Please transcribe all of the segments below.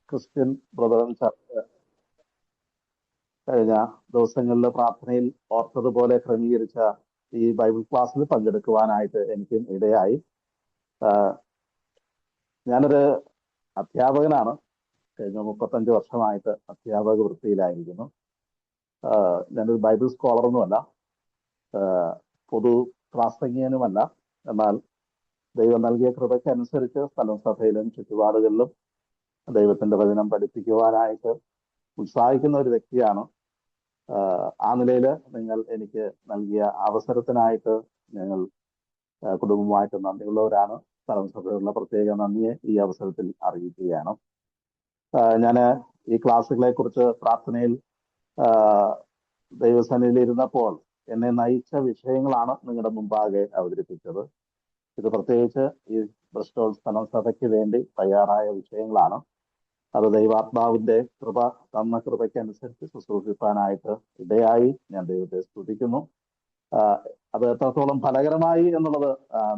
Christian brethren ചർച്ച കഴിഞ്ഞ ദിവസങ്ങളിൽ പ്രാർത്ഥനയിൽ ഓർത്തതുപോലെ ക്രമീകരിച്ച ഈ ബൈബിൾ ക്ലാസ്സിൽ പങ്കെടുക്കുവാനായിട്ട് എനിക്കും ഇടയായി. ഞാനൊരു അധ്യാപകനാണ്. കഴിഞ്ഞ 35 വർഷമായിട്ട് അധ്യാപക വൃത്തിയിലായിരിക്കുന്നു. ഞാനൊരു ബൈബിൾ സ്കോളറൊന്നുമല്ല, പൊതു പ്രാസംഗികനുമല്ല. എന്നാൽ ദൈവം നൽകിയ കൃപയ്ക്കനുസരിച്ച് സ്ഥലം സഭയിലും ചുറ്റുപാടുകളിലും ദൈവത്തിന്റെ വചനം പഠിപ്പിക്കുവാനായിട്ട് ഉത്സാഹിക്കുന്ന ഒരു വ്യക്തിയാണ്. ആ നിലയിൽ നിങ്ങൾ എനിക്ക് നൽകിയ അവസരത്തിനായിട്ട് ഞങ്ങൾ കുടുംബമായിട്ട് നന്ദിയുള്ളവരാണ്. സ്ഥലം സഭയുള്ള പ്രത്യേക നന്ദിയെ ഈ അവസരത്തിൽ അറിയിക്കുകയാണ്. ഞാൻ ഈ ക്ലാസ്സുകളെ കുറിച്ച് പ്രാർത്ഥനയിൽ ദൈവസന്നിധിയിൽ ഇരുന്നപ്പോൾ എന്നെ നയിച്ച വിഷയങ്ങളാണ് നിങ്ങളുടെ മുമ്പാകെ അവതരിപ്പിച്ചത്. ഇത് പ്രത്യേകിച്ച് ഈ ബ്രിസ്റ്റോൾ സ്ഥലം സഭയ്ക്ക് വേണ്ടി തയ്യാറായ വിഷയങ്ങളാണ്. അത് ദൈവാത്മാവിന്റെ കൃപ തന്ന കൃപയ്ക്കനുസരിച്ച് ശുശ്രൂഷിപ്പാനായിട്ട് ഇടയായി. ഞാൻ ദൈവത്തെ സ്തുതിക്കുന്നു. അത് എത്രത്തോളം ഫലകരമായി എന്നുള്ളത്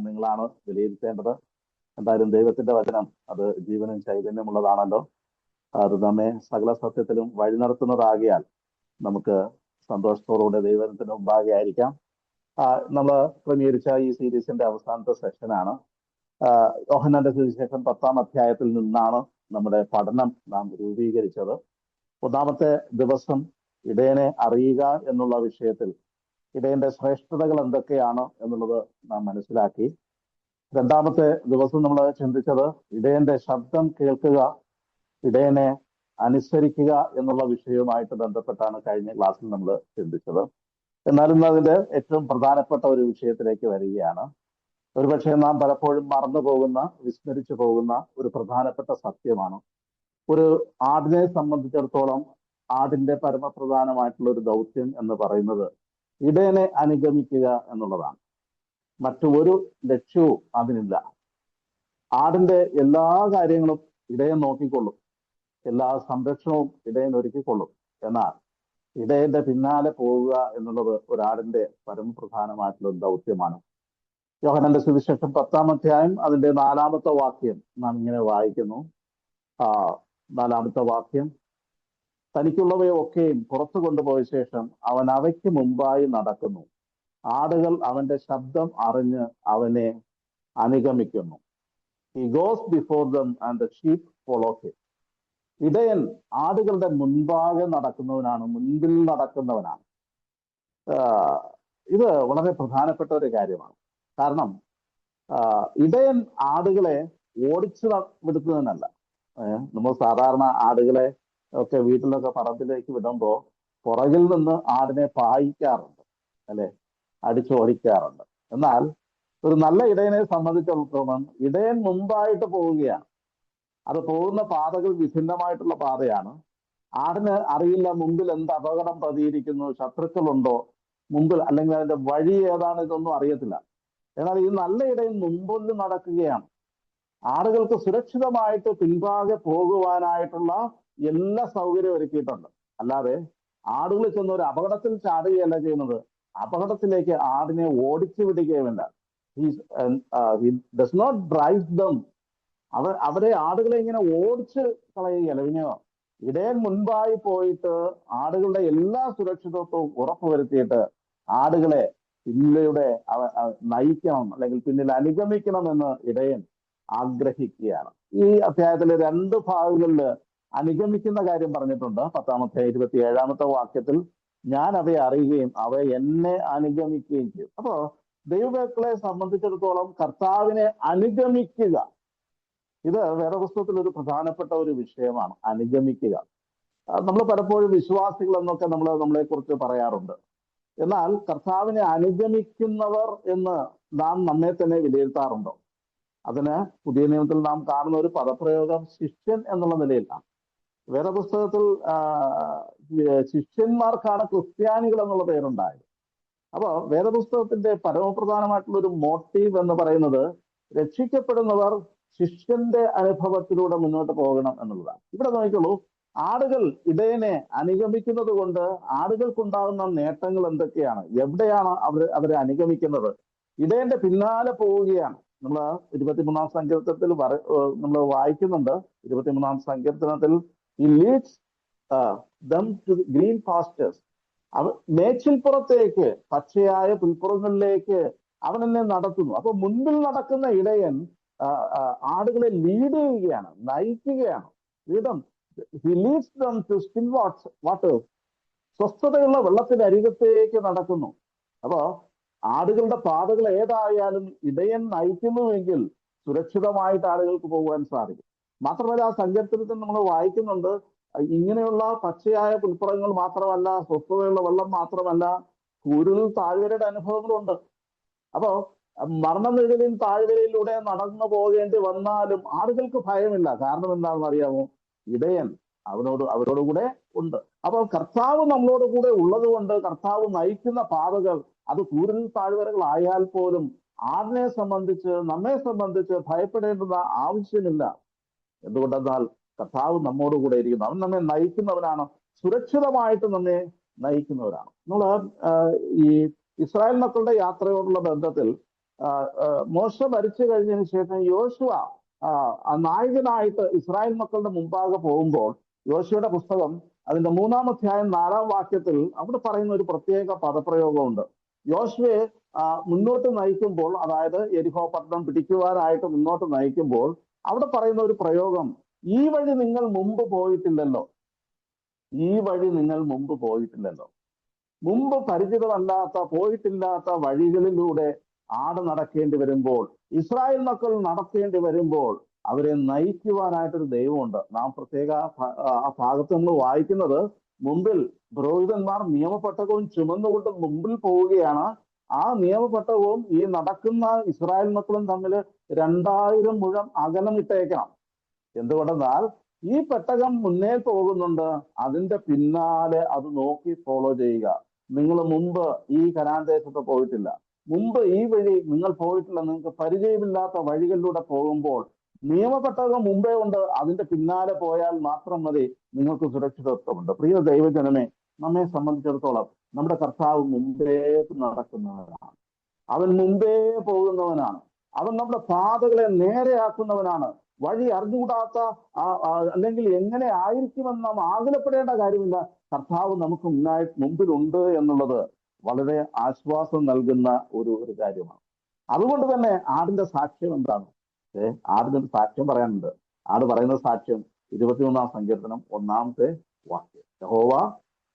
നിങ്ങളാണ് വിലയിരുത്തേണ്ടത്. എന്തായാലും ദൈവത്തിന്റെ വചനം അത് ജീവനും ചൈതന്യമുള്ളതാണല്ലോ. അത് നമ്മെ സകല സത്യത്തിലും വഴി നടത്തുന്നതാകിയാൽ നമുക്ക് സന്തോഷത്തോടുകൂടെ ദൈവത്തിന് മുമ്പാകെ ആയിരിക്കാം. നമ്മൾ ക്രമീകരിച്ച ഈ സീരീസിന്റെ അവസാനത്തെ സെഷനാണ്. യോഹന്നാന്റെ സുവിശേഷം 10-ാം അധ്യായത്തിൽ നിന്നാണ് നമ്മുടെ പഠനം നാം രൂപീകരിച്ചത്. ഒന്നാമത്തെ ദിവസം ഇടയനെ അറിയുക എന്നുള്ള വിഷയത്തിൽ ഇടയന്റെ ശ്രേഷ്ഠതകൾ എന്തൊക്കെയാണ് എന്നുള്ളത് നാം മനസ്സിലാക്കി. രണ്ടാമത്തെ ദിവസം നമ്മൾ ചിന്തിച്ചത് ഇടയന്റെ ശബ്ദം കേൾക്കുക, ഇടയനെ അനുസരിക്കുക എന്നുള്ള വിഷയവുമായിട്ട് ബന്ധപ്പെട്ടാണ് കഴിഞ്ഞ ക്ലാസ്സിൽ നമ്മൾ ചിന്തിച്ചത്. എന്നാലും അതിന്റെ ഏറ്റവും പ്രധാനപ്പെട്ട ഒരു വിഷയത്തിലേക്ക് വരികയാണ്. ഒരുപക്ഷെ നാം പലപ്പോഴും മറന്നു പോകുന്ന, വിസ്മരിച്ചു പോകുന്ന ഒരു പ്രധാനപ്പെട്ട സത്യമാണ്. ഒരു ആടിനെ സംബന്ധിച്ചിടത്തോളം ആടിന്റെ പരമപ്രധാനമായിട്ടുള്ള ഒരു ദൗത്യം എന്ന് പറയുന്നത് ഇടയനെ അനുഗമിക്കുക എന്നുള്ളതാണ്. മറ്റു ഒരു ലക്ഷ്യവും അതിനില്ല. ആടിന്റെ എല്ലാ കാര്യങ്ങളും ഇടയൻ നോക്കിക്കൊള്ളും, എല്ലാ സംരക്ഷണവും ഇടയൻ ഒരുക്കിക്കൊള്ളും. എന്നാൽ ഇടയന്റെ പിന്നാലെ പോവുക എന്നുള്ളത് ഒരാടിന്റെ പരമപ്രധാനമായിട്ടുള്ള ഒരു ദൗത്യമാണ്. യോഹന്നാന്റെ സുവിശേഷം 10-ാം അധ്യായം അതിന്റെ 4-ാമത്തെ വാക്യം നാം ഇങ്ങനെ വായിക്കുന്നു. 4-ാമത്തെ വാക്യം, തനിക്കുള്ളവയൊക്കെയും പുറത്തു കൊണ്ടുപോയ ശേഷം അവൻ അവയ്ക്ക് മുമ്പായി നടക്കുന്നു. ആടുകൾ അവന്റെ ശബ്ദം അറിഞ്ഞ് അവനെ അനുഗമിക്കുന്നു. He goes before them and the sheep follow him. ഇടയൻ ആടുകളുടെ മുൻപാകെ നടക്കുന്നവനാണ്, മുൻപിൽ നടക്കുന്നവനാണ്. ഇത് വളരെ പ്രധാനപ്പെട്ട ഒരു കാര്യമാണ്. കാരണം ഇടയൻ ആടുകളെ ഓടിച്ചു വിടുന്നതിനല്ല. നമ്മൾ സാധാരണ ആടുകളെ ഒക്കെ വീട്ടിലൊക്കെ പറമ്പിലേക്ക് വിടുമ്പോൾ പുറകിൽ നിന്ന് ആടിനെ പായിക്കാറുണ്ട്, അല്ലെ, അടിച്ചോടിക്കാറുണ്ട്. എന്നാൽ ഒരു നല്ല ഇടയനെ സംബന്ധിച്ചിടത്തോളം ഇടയൻ മുമ്പായിട്ട് പോവുകയാണ്. അത് പോകുന്ന പാതകൾ വിഭിന്നമായിട്ടുള്ള പാതയാണ്. ആടിന് അറിയില്ല മുമ്പിൽ എന്ത് അപകടം പതിയിരിക്കുന്നു, ശത്രുക്കളുണ്ടോ മുമ്പിൽ, അല്ലെങ്കിൽ അതിന്റെ വഴി ഏതാണ്, ഇതൊന്നും അറിയത്തില്ല. എന്നാൽ ഈ നല്ല ഇടയൻ മുമ്പിൽ നടക്കുകയാണ്. ആടുകൾക്ക് സുരക്ഷിതമായിട്ട് പിൻഭാഗെ പോകുവാനായിട്ടുള്ള എല്ലാ സൗകര്യവും ഒരുക്കിയിട്ടുണ്ട്. അല്ലാതെ ആടുകൾ ചെന്ന് ഒരു അപകടത്തിൽ ചാടുകയല്ല ചെയ്യുന്നത്, അപകടത്തിലേക്ക് ആടിനെ ഓടിച്ചു വിടുകയുമില്ല. He does not drive them. അവരെ ആടുകളെ ഇങ്ങനെ ഓടിച്ച് കളയുകയല്ല. പിന്നെ ഇടയൻ മുൻപായി പോയിട്ട് ആടുകളുടെ എല്ലാ സുരക്ഷിതത്വവും ഉറപ്പുവരുത്തിയിട്ട് ആടുകളെ പിന്നിലൂടെ നയിക്കണം, അല്ലെങ്കിൽ പിന്നിൽ അനുഗമിക്കണമെന്ന് ഇടയൻ ആഗ്രഹിക്കുകയാണ്. ഈ അധ്യായത്തിലെ 2 ഭാഗങ്ങളിൽ അനുഗമിക്കുന്ന കാര്യം പറഞ്ഞിട്ടുണ്ട്. 10-ാം അധ്യായം 27-ാമത്തെ വാക്യത്തിൽ ഞാൻ അവയെ അറിയുകയും അവ എന്നെ അനുഗമിക്കുകയും ചെയ്യും. അപ്പോ ദൈവമക്കളെ സംബന്ധിച്ചിടത്തോളം കർത്താവിനെ അനുഗമിക്കുക, ഇത് വേദപുസ്തകത്തിൽ ഒരു പ്രധാനപ്പെട്ട ഒരു വിഷയമാണ്. അനുഗമിക്കുക. നമ്മൾ പലപ്പോഴും വിശ്വാസികൾ എന്നൊക്കെ നമ്മളെ കുറിച്ച് പറയാറുണ്ട്. എന്നാൽ കർത്താവിനെ അനുഗമിക്കുന്നവർ എന്ന് നാം നമ്മെ തന്നെ വിലയിരുത്താറുണ്ടോ? അതിന് പുതിയ നിയമത്തിൽ നാം കാണുന്ന ഒരു പദപ്രയോഗം ശിഷ്യൻ എന്നുള്ള നിലയിലാണ്. വേദപുസ്തകത്തിൽ ശിഷ്യന്മാർക്കാണ് ക്രിസ്ത്യാനികൾ എന്നുള്ള പേരുണ്ടായത്. അപ്പോ വേദപുസ്തകത്തിന്റെ പരമപ്രധാനമായിട്ടുള്ള ഒരു മോട്ടീവ് എന്ന് പറയുന്നത് രക്ഷിക്കപ്പെടുന്നവർ ശിഷ്യന്റെ അനുഭവത്തിലൂടെ മുന്നോട്ട് പോകണം എന്നുള്ളതാണ്. ഇവിടെ നോക്കിക്കോളൂ, ആടുകൾ ഇടയനെ അനുഗമിക്കുന്നത് കൊണ്ട് ആടുകൾക്കുണ്ടാകുന്ന നേട്ടങ്ങൾ എന്തൊക്കെയാണ്? എവിടെയാണ് അവരെ അനുഗമിക്കുന്നത്? ഇടയന്റെ പിന്നാലെ പോവുകയാണ്. നമ്മൾ 23-ാം സങ്കീർത്തനത്തിൽ നമ്മൾ വായിക്കുന്നുണ്ട്. 23-ാം സങ്കീർത്തനത്തിൽ ഈ leads them to green pastures, അവൻ മേച്ചിൽപ്പുറത്തേക്ക്, പച്ചയായ പുൽപ്പുറങ്ങളിലേക്ക് അവൻ എന്നെ നടത്തുന്നു. അപ്പൊ മുൻപിൽ നടക്കുന്ന ഇടയൻ ആടുകളെ ലീഡ് ചെയ്യുകയാണ്, നയിക്കുകയാണ്. He leads them to still waters, സ്വസ്ഥതയുള്ള വെള്ളത്തിന്റെ അരികത്തേക്ക് നടക്കുന്നു. അപ്പോ ആടുകളുടെ പാതകൾ ഏതായാലും ഇടയൻ നയിക്കുന്നുവെങ്കിൽ സുരക്ഷിതമായിട്ട് ആളുകൾക്ക് പോകുവാൻ സാധിക്കും. മാത്രമല്ല ആ സങ്കീർത്തനത്തിൽ നമ്മൾ വായിക്കുന്നുണ്ട്, ഇങ്ങനെയുള്ള പച്ചയായ പുൽപ്പുറങ്ങൾ മാത്രമല്ല, സ്വസ്ഥതയുള്ള വെള്ളം മാത്രമല്ല, കൂടുതൽ താഴ്വരയുടെ അനുഭവങ്ങളുണ്ട്. അപ്പോ മരണനിഴലിൻ താഴ്വരയിലൂടെ നടന്നു പോകേണ്ടി വന്നാലും ആളുകൾക്ക് ഭയമില്ല. കാരണം എന്താണെന്ന് അറിയാമോ? ഇടയൻ അവരോടുകൂടെ ഉണ്ട്. അപ്പൊ കർത്താവ് നമ്മളോട് കൂടെ ഉള്ളത് കൊണ്ട് കർത്താവ് നയിക്കുന്ന പാതകൾ അത് കൂടുതൽ താഴ്വരകളായാൽ പോലും ആടിനെ സംബന്ധിച്ച്, നമ്മെ സംബന്ധിച്ച് ഭയപ്പെടേണ്ടുന്ന ആവശ്യമില്ല. എന്തുകൊണ്ടെന്നാൽ കർത്താവ് നമ്മോട് കൂടെ ഇരിക്കുന്നു. അവൻ നമ്മെ നയിക്കുന്നവനാണ്, സുരക്ഷിതമായിട്ട് നമ്മെ നയിക്കുന്നവരാണ്. നമ്മൾ ഈ ഇസ്രായേൽ മക്കളുടെ യാത്രയോടുള്ള ബന്ധത്തിൽ മോശ മരിച്ചു കഴിഞ്ഞതിന് ശേഷം യോശുവ നായകനായിട്ട് ഇസ്രായേൽ മക്കളുടെ മുമ്പാകെ പോകുമ്പോൾ, യോശുവയുടെ പുസ്തകം അതിന്റെ 3-ാം അധ്യായം 4-ാം വാക്യത്തിൽ അവിടെ പറയുന്ന ഒരു പ്രത്യേക പദപ്രയോഗമുണ്ട്. യോശുവയെ മുന്നോട്ട് നയിക്കുമ്പോൾ, അതായത് യെരിഹോ പട്ടണം പിടിക്കുവാനായിട്ട് മുന്നോട്ട് നയിക്കുമ്പോൾ അവിടെ പറയുന്ന ഒരു പ്രയോഗം, ഈ വഴി നിങ്ങൾ മുമ്പ് പോയിട്ടില്ലല്ലോ, ഈ വഴി നിങ്ങൾ മുമ്പ് പോയിട്ടില്ലല്ലോ. മുമ്പ് പരിചിതമല്ലാത്ത, പോയിട്ടില്ലാത്ത വഴികളിലൂടെ ആട് നടക്കേണ്ടി വരുമ്പോൾ, ഇസ്രായേൽ മക്കൾ നടക്കേണ്ടി വരുമ്പോൾ അവരെ നയിക്കുവാനായിട്ടൊരു ദൈവമുണ്ട്. നാം പ്രത്യേക ആ ഭാഗത്ത് നമ്മൾ വായിക്കുന്നത്, മുമ്പിൽ പുരോഹിതന്മാർ നിയമപെട്ടകവും ചുമന്നുകൊണ്ട് മുമ്പിൽ പോവുകയാണ്. ആ നിയമപെട്ടകവും ഈ നടക്കുന്ന ഇസ്രായേൽ മക്കളും തമ്മിൽ 2000 മുഴം അകലമിട്ടേക്കണം. എന്തുകൊണ്ടെന്നാൽ ഈ പെട്ടകം മുന്നേ പോകുന്നുണ്ട്, അതിന്റെ പിന്നാലെ അത് നോക്കി ഫോളോ ചെയ്യുക. നിങ്ങൾ മുമ്പ് ഈ കനാൻ ദേശത്ത് പോയിട്ടില്ല, മുമ്പ് ഈ വഴി നിങ്ങൾ പോയിട്ടില്ല, നിങ്ങൾക്ക് പരിചയമില്ലാത്ത വഴികളിലൂടെ പോകുമ്പോൾ നിയമപെട്ടകം മുമ്പേ ഉണ്ട്, അതിന്റെ പിന്നാലെ പോയാൽ മാത്രം മതി, നിങ്ങൾക്ക് സുരക്ഷിതത്വമുണ്ട്. പ്രിയ ദൈവജനമേ, നമ്മെ സംബന്ധിച്ചിടത്തോളം നമ്മുടെ കർത്താവ് മുമ്പേ നടക്കുന്നവനാണ്, അവൻ മുമ്പേ പോകുന്നവനാണ്, അവൻ നമ്മുടെ പാതകളെ നേരെയാക്കുന്നവനാണ്. വഴി അറിഞ്ഞുകൂടാത്ത അല്ലെങ്കിൽ എങ്ങനെ ആയിരിക്കുമെന്ന് നാം ആകുലപ്പെടേണ്ട കാര്യമില്ല. കർത്താവ് നമുക്ക് മുമ്പിലുണ്ട് എന്നുള്ളത് വളരെ ആശ്വാസം നൽകുന്ന ഒരു കാര്യമാണ്. അതുകൊണ്ട് തന്നെ ആടിന്റെ സാക്ഷ്യം എന്താണ്? ആടിന്റെ സാക്ഷ്യം പറയാനുണ്ട്. ആട് പറയുന്ന സാക്ഷ്യം 23-ാം സങ്കീർത്തനം 1-ാമത്തെ വാക്യം, യഹോവ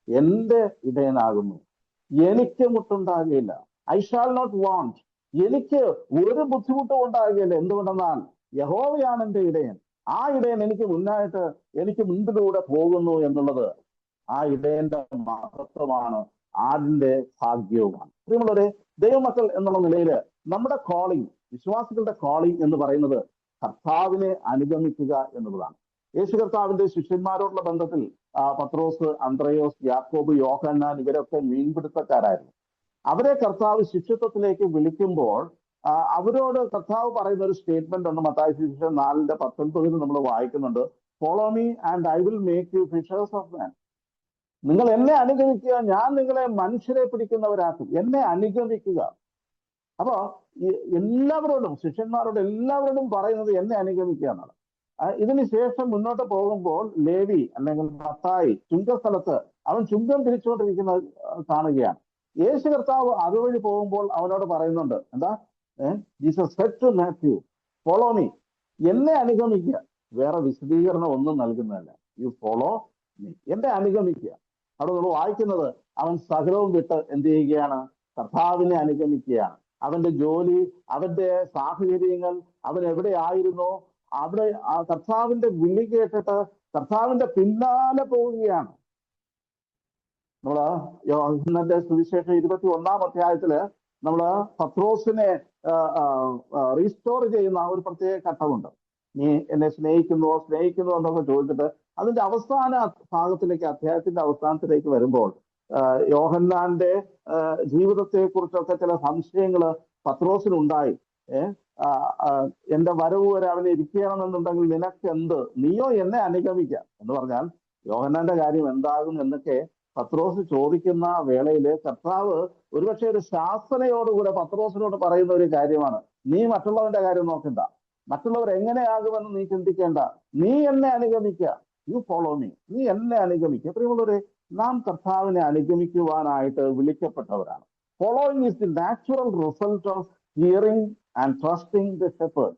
എന്റെ ഇടയനാകുന്നു, എനിക്ക് മുട്ടുണ്ടാകുകയില്ല. ഐ ഷാൽ നോട്ട് വാണ്ട്, എനിക്ക് ഒരു ബുദ്ധിമുട്ടും ഉണ്ടാകുകയില്ല. എന്തുകൊണ്ടെന്നാൽ യഹോവയാണ് എന്റെ ഇടയൻ, ആ ഇടയൻ എനിക്ക് മുൻപിലൂടെ പോകുന്നു എന്നുള്ളത് ആ ഇടയന്റെ മഹത്വമാണ്, ആടിന്റെ ഭാഗ്യവുമാണ്. പ്രിയമുള്ളവരെ, ദൈവമക്കൾ എന്നുള്ള നിലയിൽ നമ്മുടെ കോളിംഗ്, വിശ്വാസികളുടെ കോളിംഗ് എന്ന് പറയുന്നത് കർത്താവിനെ അനുഗമിക്കുക എന്നുള്ളതാണ്. യേശു കർത്താവിന്റെ ശിഷ്യന്മാരോടുള്ള ബന്ധത്തിൽ പത്രോസ്, അന്ത്രയോസ്, യാക്കോബ്, യോഹന്നാൻ ഇവരൊക്കെ മീൻപിടുത്തക്കാരായിരുന്നു. അവരെ കർത്താവ് ശിഷ്യത്വത്തിലേക്ക് വിളിക്കുമ്പോൾ അവരോട് കർത്താവ് പറയുന്ന ഒരു സ്റ്റേറ്റ്മെന്റ് ഉണ്ട്. മത്തായി സുവിശേഷം 4:19 നമ്മൾ വായിക്കുന്നുണ്ട്, follow me and I will make you fishers of മാൻ. നിങ്ങൾ എന്നെ അനുഗമിക്കുക, ഞാൻ നിങ്ങളെ മനുഷ്യരെ പിടിക്കുന്നവരാക്കും. എന്നെ അനുഗമിക്കുക. അപ്പോ എല്ലാവരോടും, ശിഷ്യന്മാരോട് എല്ലാവരോടും പറയുന്നത് എന്നെ അനുഗമിക്കുക എന്നാണ്. ഇതിന് ശേഷം മുന്നോട്ട് പോകുമ്പോൾ ലേവി അല്ലെങ്കിൽ മത്തായി ചുങ്കസ്ഥലത്ത് അവൻ ചുങ്കം പിരിച്ചുകൊണ്ടിരിക്കുന്നത് കാണുകയാണ്. യേശു കർത്താവ് അതുവഴി പോകുമ്പോൾ അവനോട് പറയുന്നുണ്ട്, എന്താ? Jesus said to Matthew, follow me, എന്നെ അനുഗമിക്കുക. വേറെ വിശദീകരണം ഒന്നും നൽകുന്നതല്ല, യു ഫോളോ മീ, എന്നെ അനുഗമിക്കുക. അവിടെ നമ്മൾ വായിക്കുന്നത്, അവൻ സകലവും വിട്ട് എന്ത് ചെയ്യുകയാണ്? കർത്താവിനെ അനുഗമിക്കുകയാണ്. അവന്റെ ജോലി, അവന്റെ സാഹചര്യങ്ങൾ, അവൻ എവിടെയായിരുന്നോ അവിടെ ആ കർത്താവിന്റെ വിളി കേട്ടിട്ട് കർത്താവിന്റെ പിന്നാലെ പോവുകയാണ്. നമ്മള് യോഹന്നാന്റെ സുവിശേഷം 21-ാം അധ്യായത്തില് നമ്മള് പത്രോസിനെ റീസ്റ്റോർ ചെയ്യുന്ന ഒരു പ്രത്യേക ഘട്ടമുണ്ട്. നീ എന്നെ സ്നേഹിക്കുന്നുവോ എന്നൊക്കെ ചോദിച്ചിട്ട് അതിന്റെ അവസാന ഭാഗത്തിലേക്ക്, അധ്യായത്തിന്റെ അവസാനത്തിലേക്ക് വരുമ്പോൾ യോഹന്നാന്റെ ജീവിതത്തെ കുറിച്ചൊക്കെ ചില സംശയങ്ങള് പത്രോസിനുണ്ടായി. എന്റെ വരവ് വരെ അവനെ ഇരിക്കണമെന്നുണ്ടെങ്കിൽ നിനക്ക് എന്ത്, നീയോ എന്നെ അനുഗമിക്കാം എന്ന് പറഞ്ഞാൽ യോഹന്നാന്റെ കാര്യം എന്താകും എന്നൊക്കെ പത്രോസ് ചോദിക്കുന്ന വേളയില് കർത്താവ് ഒരുപക്ഷെ ഒരു ശാസനയോടുകൂടെ പത്രോസിനോട് പറയുന്ന ഒരു കാര്യമാണ്: നീ മറ്റുള്ളവന്റെ കാര്യം നോക്കണ്ട, മറ്റുള്ളവർ എങ്ങനെയാകുമെന്ന് നീ ചിന്തിക്കേണ്ട, നീ എന്നെ അനുഗമിക്കുക, യു ഫോളോ മീ, നീ എന്നെ അനുഗമിക്കുക. പ്രിയമുള്ളവരെ, നാം കർത്താവിനെ അനുഗമിക്കുവാനായിട്ട് വിളിക്കപ്പെട്ടവരാണ്. Following is the natural result of hearing and trusting the shepherd.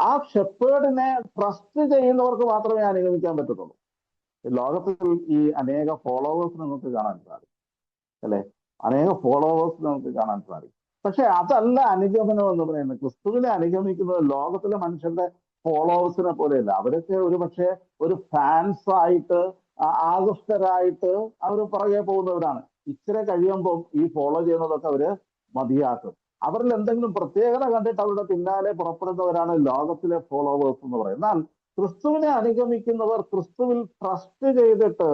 ആ ഷെപ്പേർഡിനെ ട്രസ്റ്റ് ചെയ്യുന്നവർക്ക് മാത്രമേ അനുഗമിക്കാൻ പറ്റത്തുള്ളൂ. ലോകത്തിൽ ഈ അനേക ഫോളോവേഴ്സ് നമുക്ക് കാണാൻ സാധിക്കും, അല്ലെ? അനേക ഫോളോവേഴ്സ് നമുക്ക് കാണാൻ സാധിക്കും. പക്ഷെ അതല്ല അനുഗമനം എന്ന് പറയുന്നത്. ക്രിസ്തുവിനെ അനുഗമിക്കുന്നത് ലോകത്തിലെ മനുഷ്യരുടെ ഫോളോവേഴ്സിനെ പോലെയല്ല. അവരൊക്കെ ഒരു പക്ഷേ ഒരു ഫാൻസ് ആയിട്ട് ആകൃഷ്ടരായിട്ട് അവർ പുറകെ പോകുന്നവരാണ്. ഇച്ചിരി കഴിയുമ്പോൾ ഈ ഫോളോ ചെയ്യുന്നതൊക്കെ അവര് മതിയാക്കും. അവരിൽ എന്തെങ്കിലും പ്രത്യേകത കണ്ടിട്ട് അവരുടെ പിന്നാലെ പുറപ്പെടുന്നവരാണ് ലോകത്തിലെ ഫോളോവേഴ്സ് എന്ന് പറയുന്നത്. എന്നാൽ ക്രിസ്തുവിനെ അനുഗമിക്കുന്നവർ ക്രിസ്തുവിൽ ട്രസ്റ്റ് ചെയ്തിട്ട്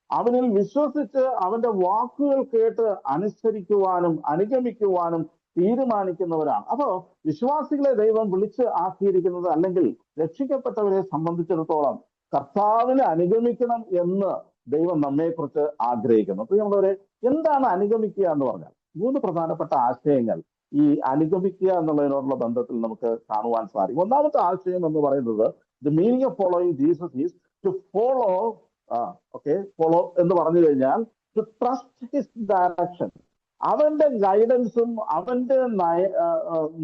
അവനിൽ വിശ്വസിച്ച് അവന്റെ വാക്കുകൾ കേട്ട് അനുസരിക്കുവാനും അനുഗമിക്കുവാനും തീരുമാനിക്കുന്നവരാണ്. അപ്പോ വിശ്വാസികളെ ദൈവം വിളിച്ച് ആക്കിയിരിക്കുന്നത്, അല്ലെങ്കിൽ രക്ഷിക്കപ്പെട്ടവരെ സംബന്ധിച്ചിടത്തോളം കർത്താവിനെ അനുഗമിക്കണം എന്ന് ദൈവം നമ്മെക്കുറിച്ച് ആഗ്രഹിക്കുന്നു. പ്രിയമുള്ളവരെ, എന്താണ് അനുഗമിക്കുക എന്ന് പറഞ്ഞാൽ? 3 പ്രധാനപ്പെട്ട ആശയങ്ങൾ ഈ അനുഗമിക്കുക എന്നുള്ളതിനോടുള്ള ബന്ധത്തിൽ നമുക്ക് കാണുവാൻ സാധിക്കും. ഒന്നാമത്തെ ആശയം എന്ന് പറയുന്നത്, the meaning of following Jesus is to follow. Follow എന്ന് പറഞ്ഞു കഴിഞ്ഞാൽ ടു ട്രസ്റ്റ് ഹിസ് ഡയറക്ഷൻ. അവന്റെ ഗൈഡൻസും അവന്റെ